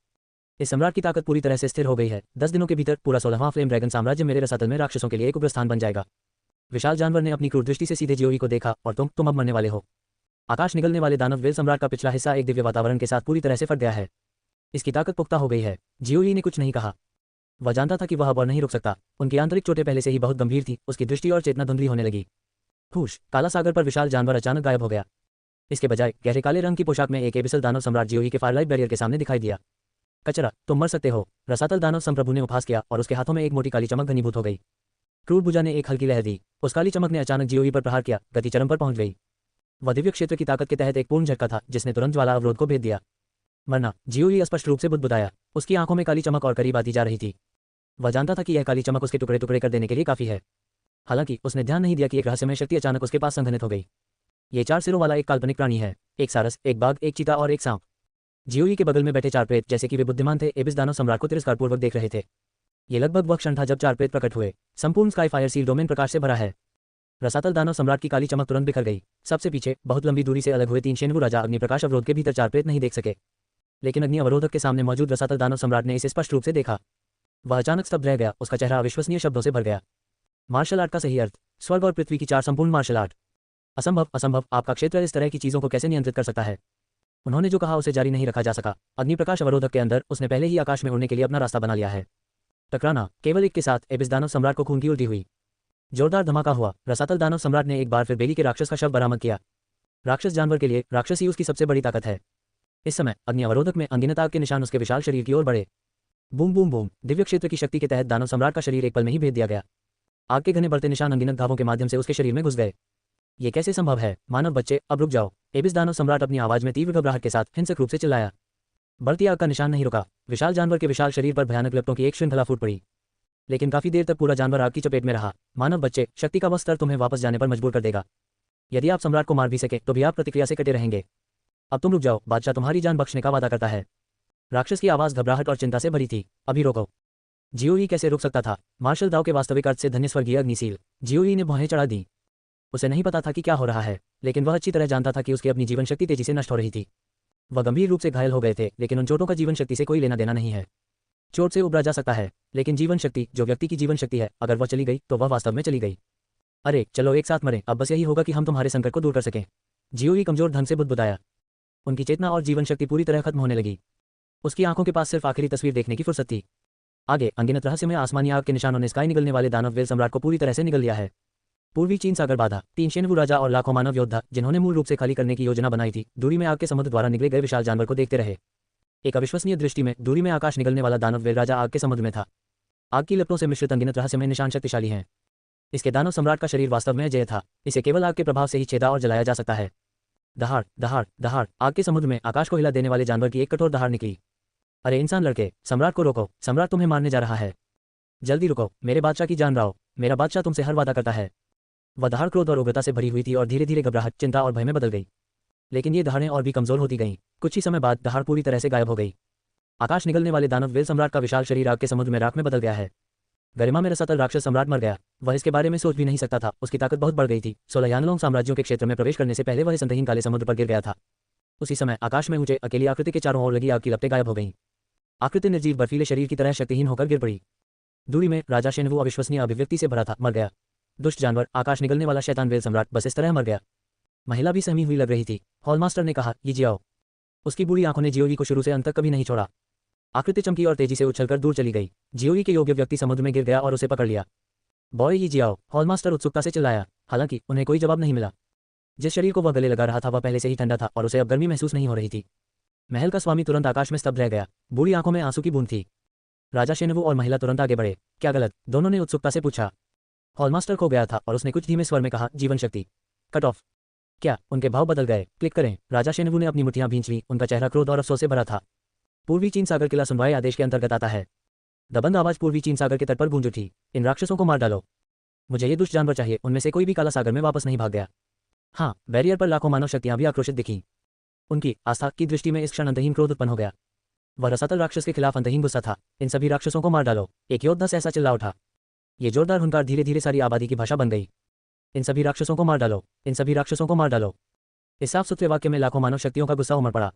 इस सम्राट की ताकत पूरी तरह से स्थिर हो गई है। 10 दिनों के भीतर पूरा 16वां फ्लेम ड्रैगन साम्राज्य मेरे रसातल में राक्षसों के लिए एक उग्रस्थान बन जाएगा। विशाल जानवर ने अपनी क्रूर दृष्टि से सीधे जियोई को देखा। और तुम अब मरने वाले हो। आकाश निगलने वाले दानव वेल सम्राट का पिछला हिस्सा एक दिव्य वातावरण के साथ पूरी तरह से फट गया है। इसकी ताकत पुख्ता हो गई है। जियोई ने कुछ नहीं कहा। वह जानता था कि वह अब और नहीं रुक सकता। उनकी आंतरिक चोटें पहले से ही बहुत गंभीर थी। उसकी दृष्टि और चेतना धुंधली होने लगी। हुश, काला सागर पर विशाल जानवर अचानक गायब हो गया। इसके बजाय गहरे काले रंग की पोशाक में एक एबिसल दानव सम्राट जियोई के फायरलाइट बैरियर के सामने दिखाई दिया। कचरा, तुम मर सकते हो। रसातल दानव संप्रभु ने उपहास किया और उसके हाथों में एक मोटी काली चमक घनीभूत हो गई। क्रूर भुजा ने एक हल्की लहर दी। उस काली चमक ने अचानक जियोई पर प्रहार किया। गति चरम पर पहुंच गई। वह दिव्य क्षेत्र की ताकत के तहत एक पूर्ण झटका था जिसने तुरंत ज्वाला अवरोध को भेद दिया। मरना, जियोई स्पष्ट रूप से बुदबुदाया। उसकी आंखों में काली चमक और करीब आती जा रही थी। वह जानता था कि यह काली चमक उसके टुकड़े टुकड़े कर देने के लिए काफी है। हालांकि उसने ध्यान नहीं दिया कि एक रहस्यमय शक्ति अचानक उसके पास संघनित हो गई। ये 4 सिरों वाला एक काल्पनिक प्राणी है। एक सारस, एक बाघ, एक चीता और एक सांप। जियोई के बगल में बैठे 4 प्रेत, जैसे कि वे बुद्धिमान थे, एबिस दानव सम्राट को तिरस्कारपूर्वक देख रहे थे। ये लगभग वह क्षण था जब 4 प्रेत प्रकट हुए। संपूर्ण स्काई फायर सील डोमेन प्रकाश से भरा है। रसातल दानव सम्राट की काली चमक तुरंत बिखर गई। सबसे पीछे बहुत लंबी दूरी से अलग हुए 3 शेनवू राजा अग्नि प्रकाश अवरोध के भीतर 4 प्रेत नहीं देख सके। लेकिन अग्नि अवरोधक के सामने मौजूद रसातल दानव सम्राट ने इसे स्पष्ट रूप से देखा। वह अचानक स्तब्ध रह गया। उसका चेहरा अविश्वसनीय शब्दों से भर गया। मार्शल आर्ट का सही अर्थ, स्वर्ग और पृथ्वी की 4 संपूर्ण मार्शल आर्ट। असंभव, असंभव। आपका क्षेत्र इस तरह की चीजों को कैसे नियंत्रित कर सकता है? उन्होंने जो कहा उसे जारी नहीं रखा जा सका। अग्नि प्रकाश अवरोधक के अंदर उसने पहले ही आकाश में उड़ने के लिए अपना रास्ता बना लिया है। टकराना, केवल एक के साथ एबिस दानव सम्राट को खून की उल्टी हुई। जोरदार धमाका हुआ। रसातल दानव सम्राट ने एक बार फिर बेली के राक्षस का शव बरामद किया। राक्षस जानवर के लिए राक्षस ही उसकी सबसे बड़ी ताकत है। इस समय अग्नि अवरोधक में अनगिनत आग के निशान उसके विशाल शरीर की ओर बढ़े। Boom boom boom. दिव्य क्षेत्र की शक्ति के तहत दानव सम्राट का शरीर एक पल में ही भेद दिया गया। आग के घने बढ़ते निशान अनगिनत घावों के माध्यम से उसके शरीर में घुस गए। ये कैसे संभव है? मानव बच्चे, अब रुक जाओ। एबिस दानव सम्राट अपनी आवाज में तीव्र घबराहट के साथ हिंसक रूप से चिल्लाया। बढ़ती आग का निशान नहीं रुका। विशाल जानवर के विशाल शरीर पर भयानक लपटों की एक श्रृंखला फूट पड़ी। लेकिन काफी देर तक पूरा जानवर आग की चपेट में रहा। मानव बच्चे, शक्ति का वह स्तर तुम्हें वापस जाने पर मजबूर कर देगा। यदि आप सम्राट को मार भी सके तो भी आप प्रतिक्रिया से कटे रहेंगे। अब तुम रुक जाओ, बादशाह तुम्हारी जान बख्शने का वादा करता है। राक्षस की आवाज घबराहट और चिंता से भरी थी। अभी रोको। जियोई कैसे रुक सकता था? मार्शल दाव के वास्तविक अर्थ से धन्य स्वर्गीय अग्निशील। जियोई ने भौहें चढ़ा दी। उसे नहीं पता था कि क्या हो रहा है, लेकिन वह अच्छी तरह जानता था कि उसकी अपनी जीवन शक्ति तेजी से नष्ट हो रही थी। वह गंभीर रूप से घायल हो गए थे, लेकिन उन चोटों का जीवन शक्ति से कोई लेना देना नहीं है। चोट से उबरा जा सकता है, लेकिन जीवन शक्ति, जो व्यक्ति की जीवन शक्ति है, अगर वह चली गई तो वह वास्तव में चली गई। अरे चलो एक साथ मरें, अब बस यही होगा कि हम तुम्हारे संकट को दूर कर सकें। जियोई कमजोर ढंग से बुदबुदाया। उनकी चेतना और जीवन शक्ति पूरी तरह खत्म होने लगी। उसकी आंखों के पास सिर्फ आखिरी तस्वीर देखने की फुर्सत थी। आगे अनगिनत रहस्य में आसमानी आग के निशानों ने स्काई निगलने वाले दानव वेल सम्राट को पूरी तरह से निगल लिया है। पूर्वी चीन सागर बाधा, 3 शेनवू राजा और लाखों मानव योद्धा, जिन्होंने मूल रूप से खाली करने की योजना बनाई थी, दूरी में आग के समुद्र द्वारा निगले गए विशाल जानवर को देखते रहे। एक अविश्वसनीय दृष्टि में दूरी में आकाश निगलने वाला दानव वेल राजा आग के समुद्र में था। आग की लपटों से मिश्रित अनगिनत रहस्यमय निशान शक्तिशाली हैं। इसके दानव सम्राट का शरीर वास्तव में अजेय था। इसे केवल आग के प्रभाव से ही छेदा और जलाया जा सकता है। दहाड़ दहाड़ दहाड़। आग के समुद्र में आकाश को हिला देने वाले जानवर की एक कठोर दहाड़ निकली। अरे इंसान लड़के, सम्राट को रोको। सम्राट तुम्हें मारने जा रहा है। जल्दी रुको, मेरे बादशाह की जान राव। मेरा बादशाह तुमसे हर वादा करता है। वह दहाड़ क्रोध और उग्रता से भरी हुई थी और धीरे धीरे घबराहट, चिंता और भय में बदल गई। लेकिन ये दहाड़ें और भी कमजोर होती गईं। कुछ ही समय बाद दहाड़ पूरी तरह से गायब हो गई। आकाश निगलने वाले दानव वेल सम्राट का विशाल शरीर आग के समुद्र में राख में बदल गया है। गरिमा में रसातल राक्षस सम्राट मर गया। वह इसके बारे में सोच भी नहीं सकता था। उसकी ताकत बहुत बढ़ गई थी। 16 यानलोंग साम्राज्यों के क्षेत्र में प्रवेश करने से पहले वह इस अंतहीन काले समुद्र पर गिर गया था। उसी समय आकाश में ऊंचे अकेली आकृति के चारों ओर लगी आग की लपटें गायब हो गईं। आकृति निर्जीव बर्फीले शरीर की तरह शक्तिहीन होकर गिर पड़ी। दूरी में राजा शेनवू अविश्वसनीय अभिव्यक्ति से भरा था। मर गया। दुष्ट जानवर, आकाश निगलने वाला शैतान वेल सम्राट बस इस तरह मर गया। महिला भी सहमी हुई लग रही थी। हॉलमास्टर ने कहा, ये जियाओ। उसकी बूढ़ी आंखों ने जियोई को शुरू से अंत तक कभी नहीं छोड़ा। आकृति चमकी और तेजी से उछलकर दूर चली गई। जियोई के योग्य व्यक्ति समुद्र में गिर गया और उसे पकड़ लिया। बॉय ये जियाओ, हॉलमास्टर उत्सुकता से चिल्लाया। हालांकि उन्हें कोई जवाब नहीं मिला। जिस शरीर को वह गले लगा रहा था वह पहले से ही ठंडा था और उसे अब गर्मी महसूस नहीं हो रही थी। महल का स्वामी तुरंत आकाश में स्तब्ध रह गया। बूढ़ी आंखों में आंसू की बूंद थी। राजा शेनवू और महिला तुरंत आगे बढ़े। क्या गलत? दोनों ने उत्सुकता से पूछा। हॉलमास्टर खो गया था और उसने कुछ धीमे स्वर में कहा, जीवन शक्ति कट ऑफ। क्या? उनके भाव बदल गए। क्लिक करें। राजा शेनवू ने अपनी मुट्ठियां भींच लीं। उनका चेहरा क्रोध और अफसोस से भरा था। पूर्वी चीन सागर किला सुनवाई आदेश के अंतर्गत आता है। दबंग आवाज पूर्वी चीन सागर के तट पर गूंज उठी। इन राक्षसों को मार डालो। मुझे ये दुष्ट जानवर चाहिए। उनमें से कोई भी काला सागर में वापस नहीं भाग गया। हाँ, बैरियर पर लाखों मानव शक्तियां भी आक्रोशित दिखीं। उनकी आस्था की दृष्टि में इस क्षण अंतहीन क्रोध उत्पन्न हो गया। वह रसातल राक्षस के खिलाफ अंतहीन गुस्सा था। इन सभी राक्षसों को मार डालो, एक योद्धा सहसा चिल्ला उठा। ये जोरदार हुंकार धीरे धीरे सारी आबादी की भाषा बन गई। इन सभी राक्षसों को मार डालो, इन सभी राक्षसों को मार डालो। इस साफ सुथरे वाक्य में लाखों मानव शक्तियों का गुस्सा उमड़ पड़ा।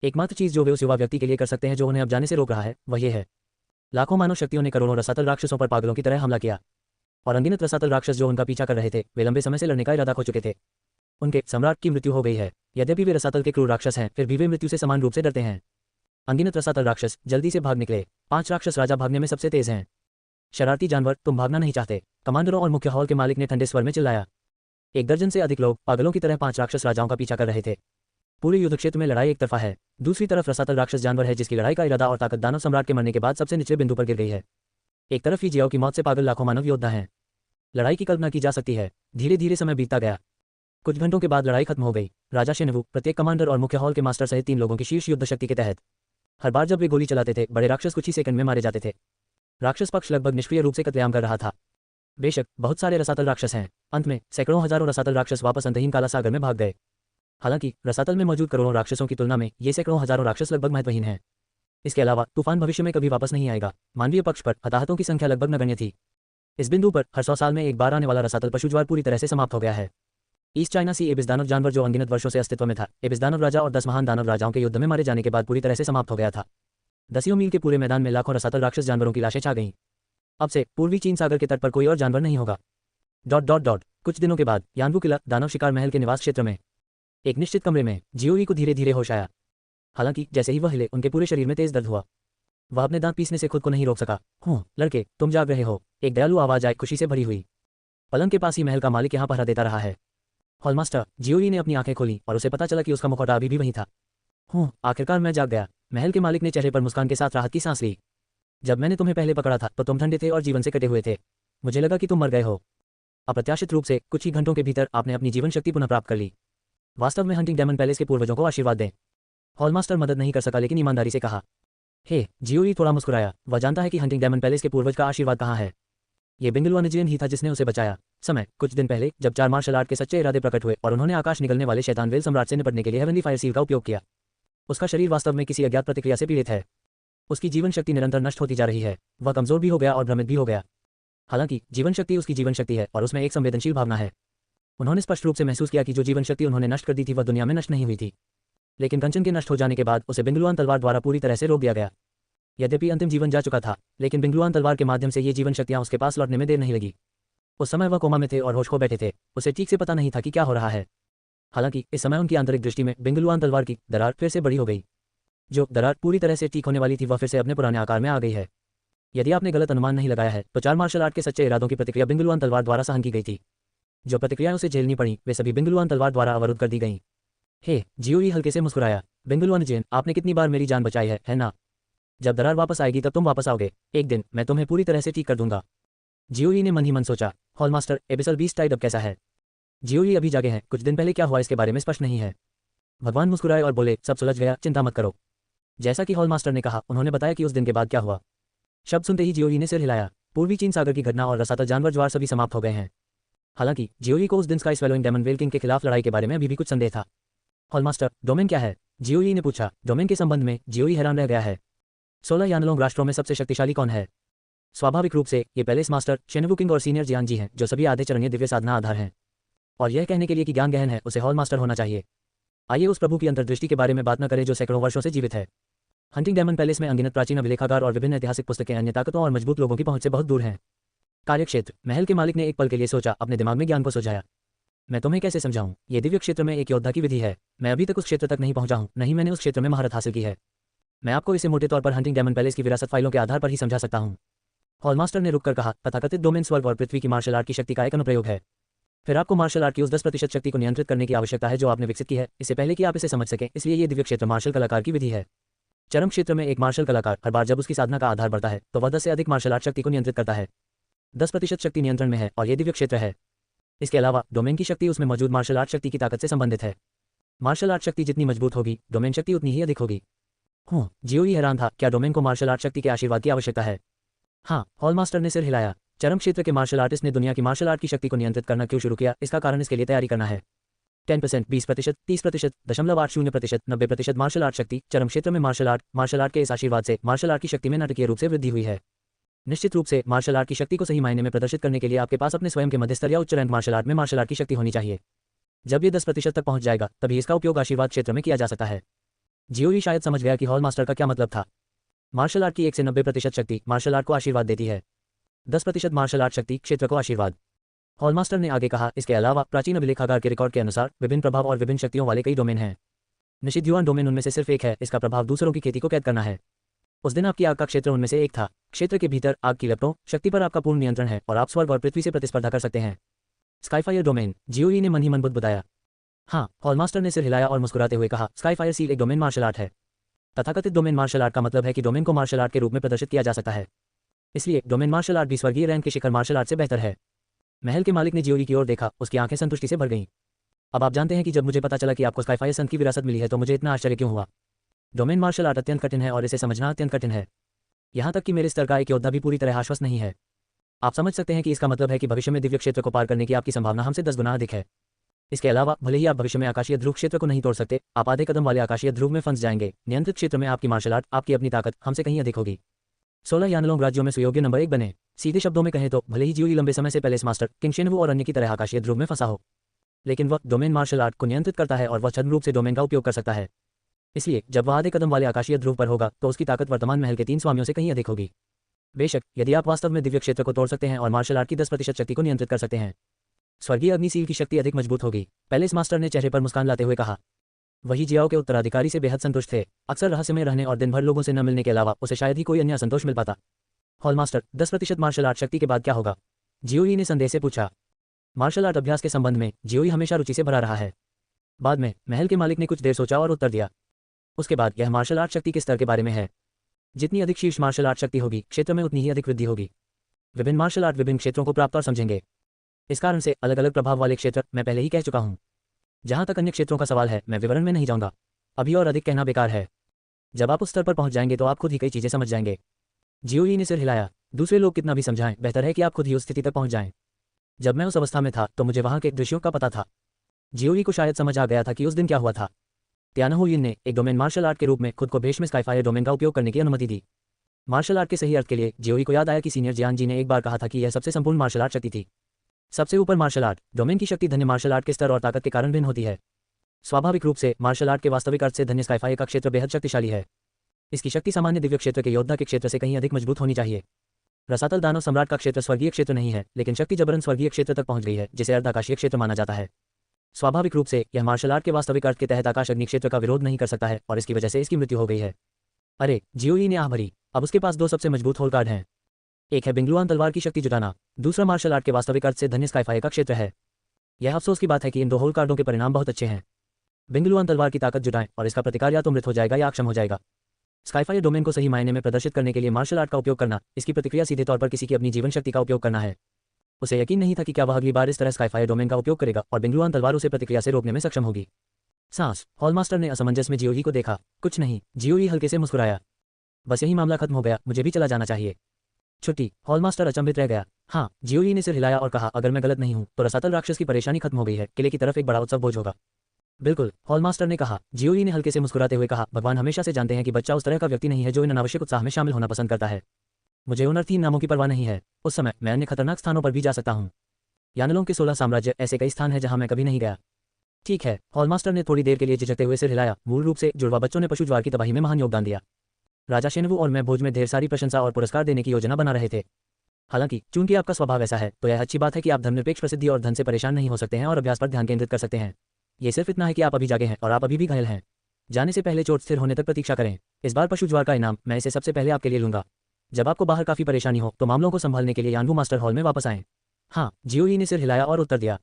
एकमात्र चीज जो वे उस युवा व्यक्ति के लिए कर सकते हैं जो उन्हें अब जाने से रोक रहा है, वह ये है। लाखों मानव शक्तियों ने करोड़ों रसातल राक्षसों पर पागलों की तरह हमला किया, और अनगिनत रसातल राक्षस जो उनका पीछा कर रहे थे, वे लंबे समय से लड़ने का इरादा खो चुके थे। उनके सम्राट की मृत्यु हो गई है। यद्यपि वे रसातल के क्रूर राक्षस हैं, फिर भी वे मृत्यु से समान रूप से डरते हैं। अनगिनत रसातल राक्षस जल्दी से भाग निकले। 5 राक्षस राजा भागने में सबसे तेज हैं। शरारती जानवर, तुम भागना नहीं चाहते? कमांडरों और मुख्य हॉल के मालिक ने ठंडे स्वर में चिल्लाया। 1 दर्जन से अधिक लोग पागलों की तरह 5 राक्षस राजाओं का पीछा कर रहे थे। पूरे युद्ध क्षेत्र में लड़ाई एक तरफा है। दूसरी तरफ रसातल राक्षस जानवर है जिसकी लड़ाई का इरादा और ताकत दानव सम्राट के मरने के बाद सबसे निचले बिंदु पर गिर गई है। एक तरफ ही जियाओ की मौत से पागल लाखों मानव योद्धा हैं। लड़ाई की कल्पना की जा सकती है। धीरे धीरे समय बीतता गया। कुछ घंटों के बाद लड़ाई खत्म हो गई। राजा शेनवू, प्रत्येक कमांडर और मुख्य हॉल के मास्टर सहित 3 लोगों की शीर्ष युद्ध शक्ति के तहत, हर बार जब वे गोली चलाते थे, बड़े राक्षस कुछ ही सेकंड में मारे जाते थे। राक्षस पक्ष लगभग निष्क्रिय रूप से कत्लेआम कर रहा था। बेशक बहुत सारे रसातल राक्षस हैं। अंत में सैकड़ों हजारों रसातल राक्षस वापस अंतहीन काला सागर में भाग गए। हालांकि रसातल में मौजूद करोड़ों राक्षसों की तुलना में ये सैकड़ों हजारों राक्षस लगभग महत्वहीन हैं। इसके अलावा तूफान भविष्य में कभी वापस नहीं आएगा। मानवीय पक्ष पर हताहतों की संख्या लगभग नगण्य थी। इस बिंदु पर हर 100 साल में एक बार आने वाला रसातल पशुज्वार पूरी तरह से समाप्त हो गया है। ईस्ट चाइना सी एबिस दानव जानवर जो अनगिनत वर्षों से अस्तित्व में था, एबिस दानव राजा और 10 महान दानव राजाओं के युद्ध में मारे जाने के बाद पूरी तरह से समाप्त हो गया था। 10 मील के पूरे मैदान में लाखों रसातल राक्षस जानवरों की लाशें छा गईं। अब से पूर्वी चीन सागर के तट पर कोई और जानवर नहीं होगा। ... कुछ दिनों के बाद यानवू किला दानव शिकार महल के निवास क्षेत्र में एक निश्चित कमरे में जियोई को धीरे धीरे होश आया। हालांकि जैसे ही वह हिले, उनके पूरे शरीर में तेज दर्द हुआ। वह अपने दांत पीसने से खुद को नहीं रोक सका। लड़के, तुम जाग रहे हो? एक दयालु आवाज आई, खुशी से भरी हुई। पलंग के पास ही महल का मालिक यहाँ पहरा देता रहा है। हॉलमास्टर, जियोई ने अपनी आंखें खोली और उसे पता चला कि उसका मुखौटा अभी भी वहीं था। आखिरकार मैं जाग गया। महल के मालिक ने चेहरे पर मुस्कान के साथ राहत की सांस ली। जब मैंने तुम्हें पहले पकड़ा था तो तुम ठंडे थे और जीवन से कटे हुए थे। मुझे लगा कि तुम मर गए हो। अप्रत्याशित रूप से कुछ ही घंटों के भीतर आपने अपनी जीवन शक्ति पुनः प्राप्त कर ली। वास्तव में हंटिंग डेमन पैलेस के पूर्वजों को आशीर्वाद दें। हॉलमास्टर मदद नहीं कर सका लेकिन ईमानदारी से कहा। जियोई थोड़ा मुस्कुराया। वह जानता है कि हंटिंग डेमन पैलेस के पूर्वज का आशीर्वाद कहाँ है। ये बिंगलुआनजियन ही था जिसने उसे बचाया। समय कुछ दिन पहले जब 4 मार्शल आर्ट के सच्चे इरादे प्रकट हुए और उन्होंने आकाश निकलने वाले शैतान वेल सम्राट से निपटने के लिए हेवनली फायर सील का उपयोग किया। उसका शरीर वास्तव में किसी अज्ञात प्रतिक्रिया से पीड़ित है। उसकी जीवन शक्ति निरंतर नष्ट होती जा रही है। वह कमजोर भी हो गया और भ्रमित भी हो गया। हालांकि जीवन शक्ति उसकी जीवन शक्ति है और उसमें एक संवेदनशील भावना है। उन्होंने स्पष्ट रूप से महसूस किया कि जो जीवन शक्ति उन्होंने नष्ट कर दी थी वह दुनिया में नष्ट नहीं हुई थी, लेकिन कंचन के नष्ट हो जाने के बाद उसे बिंगलुआन तलवार द्वारा पूरी तरह से रोक दिया गया। यद्यपि अंतिम जीवन जा चुका था, लेकिन बिंगलुआन तलवार के माध्यम से ये जीवन शक्तियां उसके पास लौटने में देर नहीं लगी। उस समय वह कोमा में थे और होश खो बैठे थे। उसे ठीक से पता नहीं था कि क्या हो रहा है। हालांकि इस समय उनकी आंतरिक दृष्टि में बिंगलुआन तलवार की दरार फिर से बड़ी हो गई। जो दरार पूरी तरह से ठीक होने वाली थी वह फिर से अपने पुराने आकार में आ गई है। यदि आपने गलत अनुमान नहीं लगाया है तो 4 मार्शल आर्ट के सच्चे इरादों की प्रतिक्रिया बिंगलुआन तलवार द्वारा सहन की गई थी। जो प्रतिक्रियाएं उसे झेलनी पड़ी वे सभी बिंगलुआन तलवार द्वारा अवरुद्ध कर दी गईं। जियोई हल्के से मुस्कुराया। बिंगलुआनजियन, आपने कितनी बार मेरी जान बचाई है ना? जब दरार वापस आएगी तब तुम वापस आओगे। एक दिन मैं तुम्हें पूरी तरह से ठीक कर दूंगा। जियोई ने मन ही मन सोचा। हॉलमास्टर, एबिसल बीस्ट टाइड अब कैसा है? जियोई अभी जागे हैं। कुछ दिन पहले क्या हुआ इसके बारे में स्पष्ट नहीं है। भगवान मुस्कुराए और बोले, सब सुलझ गया, चिंता मत करो। जैसा कि हॉलमास्टर ने कहा, उन्होंने बताया कि उस दिन के बाद क्या हुआ। शब्द सुनते ही जियोई ने सिर हिलाया। पूर्वी चीन सागर की घटना और रसातल जानवर ज्वार सभी समाप्त हो गए हैं। हालांकि जियोई को उस दिन sky swallowing demon whale king के खिलाफ लड़ाई के बारे में अभी भी कुछ संदेह था। हॉलमास्टर, डोमेन क्या है? जियोई ने पूछा। डोमेन के संबंध में जियोई हैरान रह गया है। 16 यानलोंग राष्ट्रों में सबसे शक्तिशाली कौन है? स्वाभाविक रूप से ये पैलेस मास्टर शेनवू किंग और सीनियर जियान जी हैं, जो सभी आधे चरणीय दिव्य साधना आधार हैं। और यह कहने के लिए कि ज्ञान गहन है, उसे हॉल मास्टर होना चाहिए। आइए उस प्रभु की अंतर्दृष्टि के बारे में बात न करें जो सैकड़ों वर्षों से जीवित है। हंटिंग डेमन पैलेस में अनगिनत प्राचीन अभिलेखागार और विभिन्न ऐतिहासिक पुस्तकें अन्य ताकतों और मजबूत लोगों की पहुंच से बहुत दूर हैं। कार्यक्षेत्र। महल के मालिक ने एक पल के लिए सोचा, अपने दिमाग में ज्ञान को सुझाया। मैं तुम्हें कैसे समझाऊं? ये दिव्य क्षेत्र में एक योद्धा की विधि है। मैं अभी तक उस क्षेत्र तक नहीं पहुंचा हूं, नहीं मैंने उस क्षेत्र में महारत हासिल की है। मैं आपको इसे मोटे तौर पर हंटिंग डेमन पैलेस की विरासत फाइलों के आधार पर ही समझा सकता हूं। हॉलमास्टर ने रुककर कहा, तथाकथित डोमेन स्वर्ग और पृथ्वी की मार्शल आर्ट की शक्ति का एक अनुप्रयोग है। फिर आपको मार्शल आर्ट की उस 10% शक्ति को नियंत्रित करने की आवश्यकता है जो आपने विकसित की है, इससे पहले कि आप इसे समझ सकें। इसलिए ये दिव्य क्षेत्र मार्शल कलाकार की विधि है। चरम क्षेत्र में एक मार्शल कलाकार हर बार जब उसकी साधना का आधार बढ़ता है तो वह 10 से अधिक मार्शल आर्ट शक्ति को नियंत्रित करता है। 10% शक्ति नियंत्रण में है और ये दिव्य क्षेत्र है। इसके अलावा डोमेन की शक्ति उसमें मौजूद मार्शल आर्ट शक्ति की ताकत से संबंधित है। मार्शल आर्ट शक्ति जितनी मजबूत होगी, डोमेन शक्ति उतनी ही अधिक होगी। जियोई हैरान था, क्या डोमेन को मार्शल आर्ट शक्ति के आशीर्वाद की आवश्यकता है? हाँ, हॉलमास्टर ने सिर हिलाया। चरम क्षेत्र के मार्शल आर्टिस्ट ने दुनिया की मार्शल आर्ट की शक्ति को नियंत्रित करना क्यों शुरू किया? इसका कारण इसके लिए तैयारी करना है। 10%, 20%, 30%, 0.80%, 90% मार्शल आर्ट शक्ति। चरम क्षेत्र में मार्शल आर्ट के इस आशीर्वाद से मार्शल आर्ट की शक्ति में नाटकीय रूप से वृद्धि हुई है। निश्चित रूप से मार्शल आर्ट की शक्ति को सही मायने में प्रदर्शित करने के लिए आपके पास अपने स्वयं के मध्यस्तर या उच्च रैंक मार्शल आर्ट में मार्शल आर्ट की शक्ति होनी चाहिए। जब ये 10% तक पहुंच जाएगा तभी इसका उपयोग आशीर्वाद क्षेत्र में किया जा सकता है। जियोई शायद समझ गया कि हॉल मास्टर का क्या मतलब था। मार्शल आर्ट की 1 से 90% शक्ति मार्शल आर्ट को आशीर्वाद देती है। 10% मार्शल आर्ट शक्ति क्षेत्र को आशीर्वाद। हॉल मास्टर ने आगे कहा, इसके अलावा प्राचीन अभिलेखागार के रिकॉर्ड के अनुसार विभिन्न प्रभाव और विभिन्न शक्तियों वाले कई डोमेन हैं। निषिद्ध डोमेन उनमें से सिर्फ एक है। इसका प्रभाव दूसरों की खेती को कैद करना है। उस दिन आपकी आग का क्षेत्र उनमें से एक था। क्षेत्र के भीतर आग की लपटों शक्ति पर आपका पूर्ण नियंत्रण है और आप स्वर्ग और पृथ्वी से प्रतिस्पर्धा कर सकते हैं। स्काईफायर डोमेन, जियोई ने मन ही मन बुदबुदाया। हाँ, हॉलमास्टर ने सिर हिलाया और मुस्कुराते हुए कहा, स्काईफायर सील एक डोमेन मार्शल आर्ट है। तथाकथित डोमेन मार्शल आर्ट का मतलब है कि डोमेन को मार्शल आर्ट के रूप में प्रदर्शित किया जा सकता है। इसलिए डोमेन मार्शल आर्ट भी स्वर्गीय रैंक के शिखर मार्शल आर्ट से बेहतर है। महल के मालिक ने जियोई की ओर देखा, उसकी आंखें संतुष्टि से भर गईं। अब आप जानते हैं कि जब मुझे पता चला कि आपको स्काईफायर संत की विरासत मिली है तो मुझे इतना आश्चर्य क्यों हुआ। डोमेन मार्शल आर्ट अत्यंत कठिन है और इसे समझना अत्यंत कठिन है। यहाँ तक कि मेरे स्तर का एक योद्धा भी पूरी तरह आश्वस्त नहीं है। आप समझ सकते हैं कि इसका मतलब है कि भविष्य में दिव्य क्षेत्र को पार करने की आपकी संभावना हमसे 10 गुना अधिक है। इसके अलावा भले ही आप भविष्य में आकाशीय ध्रुव क्षेत्र को नहीं तोड़ सकते, आप आधे कदम वाले आकाशीय ध्रुव में फंस जाएंगे। नियंत्रित क्षेत्र में आपकी मार्शल आर्ट, आपकी अपनी ताकत हमसे कहीं अधिक होगी। 16 यानलोंग राज्यों में सुयोग्य नंबर 1 बने। सीधे शब्दों में कहें तो भले ही जियोई लंबे समय से पहले मास्टर किंग शेनवू और अन्य की तरह आकाशीय ध्रुव में फंसा हो, लेकिन वह डोमेन मार्शल आर्ट को नियंत्रित करता है और वह छद्म रूप से डोमेन का उपयोग कर सकता है। इसलिए जब वह आधे कदम वाले आकाशीय ध्रुव पर होगा तो उसकी ताकत वर्तमान महल के 3 स्वामियों से कहीं अधिक होगी। बेशक यदि आप वास्तव में दिव्य क्षेत्र को तोड़ सकते हैं और मार्शल आर्ट की 10% शक्ति को नियंत्रित कर सकते हैं, स्वर्गीय अग्नि सील की शक्ति अधिक मजबूत होगी। पैलेस मास्टर ने चेहरे पर मुस्कान लाते हुए कहा। वही जियाओ के उत्तराधिकारी से बेहद संतुष्ट थे। अक्सर रहस्य में रहने और दिन भर लोगों से न मिलने के अलावा उसे शायद ही कोई अन्य असंतोष मिल पाता। हॉल मास्टर, 10% मार्शल आर्ट शक्ति के बाद क्या होगा? जियोई ने संदेह से पूछा। मार्शल आर्ट अभ्यास के संबंध में जियोई हमेशा रुचि से भरा रहा है। बाद में महल के मालिक ने कुछ देर सोचा और उत्तर दिया। उसके बाद यह मार्शल आर्ट शक्ति के स्तर के बारे में है। जितनी अधिक शीर्ष मार्शल आर्ट शक्ति होगी, क्षेत्र में उतनी ही अधिक वृद्धि होगी। विभिन्न मार्शल आर्ट विभिन्न क्षेत्रों को प्राप्त और समझेंगे। इस कारण से अलग अलग प्रभाव वाले क्षेत्र मैं पहले ही कह चुका हूं। जहां तक अन्य क्षेत्रों का सवाल है, मैं विवरण में नहीं जाऊंगा। अभी और अधिक कहना बेकार है। जब आप उस स्तर पर पहुंच जाएंगे तो आप खुद ही कई चीजें समझ जाएंगे। जियोई ने सिर हिलाया। दूसरे लोग कितना भी समझाएं, बेहतर है कि आप खुद ही उस स्थिति तक पहुंच जाएं। जब मैं उस अवस्था में था तो मुझे वहां के दृश्यों का पता था। जियोई को शायद समझ आ गया था कि उस दिन क्या हुआ था। त्यानहू यिन ने एक डोमेन मार्शल आर्ट के रूप में खुद को भेष में स्काईफायर डोमेन का उपयोग करने की अनुमति दी। मार्शल आर्ट के सही अर्थ के लिए जियोई को याद आया कि सीनियर जियान जी ने एक बार कहा था कि यह सबसे संपूर्ण मार्शल आर्ट शक्ति थी। सबसे ऊपर मार्शल आर्ट डोमेन की शक्ति धन्य मार्शल आर्ट के स्तर और ताकत के कारण भिन्न होती है। स्वाभाविक रूप से मार्शल आर्ट के वास्तविक अर्थ से धन्य स्काईफायर का क्षेत्र बेहद शक्तिशाली है। इसकी शक्ति सामान्य दिव्य क्षेत्र के योद्धा के क्षेत्र से कहीं अधिक मजबूत होनी चाहिए। रसातल दानव सम्राट का क्षेत्र स्वर्गीय क्षेत्र नहीं है, लेकिन शक्ति जबरन स्वर्गीय क्षेत्र तक पहुंच गई है, जिसे अर्धाकाशीय क्षेत्र माना जाता है। स्वाभाविक रूप से यह मार्शल आर्ट के वास्तविक अर्थ के तहत आकाश अग्नि क्षेत्र का विरोध नहीं कर सकता है और इसकी वजह से इसकी मृत्यु हो गई है। अरे, जियोई ने आह भरी। अब उसके पास 2 सबसे मजबूत होल कार्ड हैं। एक है बिंगलुआन तलवार की शक्ति जुटाना, दूसरा मार्शल आर्ट के वास्तविक अर्थ से धन्य स्काईफायर का क्षेत्र है। यह अफसोस की बात है कि इन 2 होल कार्डों के परिणाम बहुत अच्छे हैं। बिंगलुआन तलवार की ताकत जुटाएं और इसका प्रतिकार या तो मृत हो जाएगा या अक्षम हो जाएगा। स्काईफायर डोमेन को सही मायने में प्रदर्शित करने के लिए मार्शल आर्ट का उपयोग करना, इसकी प्रतिक्रिया सीधे तौर पर किसी की अपनी जीवन शक्ति का उपयोग करना है। उसे यकीन नहीं था कि क्या वह अगली बार इस तरह स्काईफायर डोमेन का उपयोग करेगा और बिंगलुआन तलवार उसे प्रतिक्रिया से रोकने में सक्षम होगी। सांस। हॉलमास्टर ने असमंजस में जियोई को देखा। कुछ नहीं। जियोई हल्के से मुस्कुराया। बस यही मामला खत्म हो गया, मुझे भी चला जाना चाहिए। छुट्टी। हॉलमास्टर अचंभित रह गया। हाँ, जियोई ने सिर हिलाया और कहा, अगर मैं गलत नहीं हूं तो रसातल राक्षस की परेशानी खत्म हो गई है। किले की तरफ एक बड़ा उत्सव भोज होगा। बिल्कुल, हॉलमास्टर ने कहा। जियोई ने हल्के से मुस्कुराते हुए कहा, भगवान हमेशा से जानते हैं कि बच्चा उस तरह का व्यक्ति नहीं है जो इन अनावश्यक उत्साह में शामिल होना पसंद करता है। मुझे उन अर्थहीन नामों की परवाह नहीं है। उस समय मैं अन्य खतरनाक स्थानों पर भी जा सकता हूँ। यानलोंग के 16 साम्राज्य ऐसे कई स्थान हैं जहां मैं कभी नहीं गया। ठीक है। हॉलमास्टर ने थोड़ी देर के लिए झिझकते हुए सिर हिलाया। मूल रूप से जुड़वा बच्चों ने पशु ज्वार की तबाही में महान योगदान दिया। राजा शेनवू और मैं भोज में ढेर सारी प्रशंसा और पुरस्कार देने की योजना बना रहे थे। हालांकि चूंकि आपका स्वभाव ऐसा है तो यह अच्छी बात है कि आप धर्मनिरपेक्ष प्रसिद्धि और धन से परेशान नहीं हो सकते हैं और अभ्यास पर ध्यान केंद्रित कर सकते हैं। ये सिर्फ इतना है कि आप अभी जागे हैं और आप अभी भी घायल हैं। जाने से पहले चोट स्थिर होने तक प्रतीक्षा करें। इस बार पशु ज्वार का इनाम मैं इसे सबसे पहले आपके लिए लूंगा। जब आपको बाहर काफी परेशानी हो तो मामलों को संभालने के लिए यानवू मास्टर हॉल में वापस आएं। हाँ, जियोई ने सिर हिलाया और उत्तर दिया।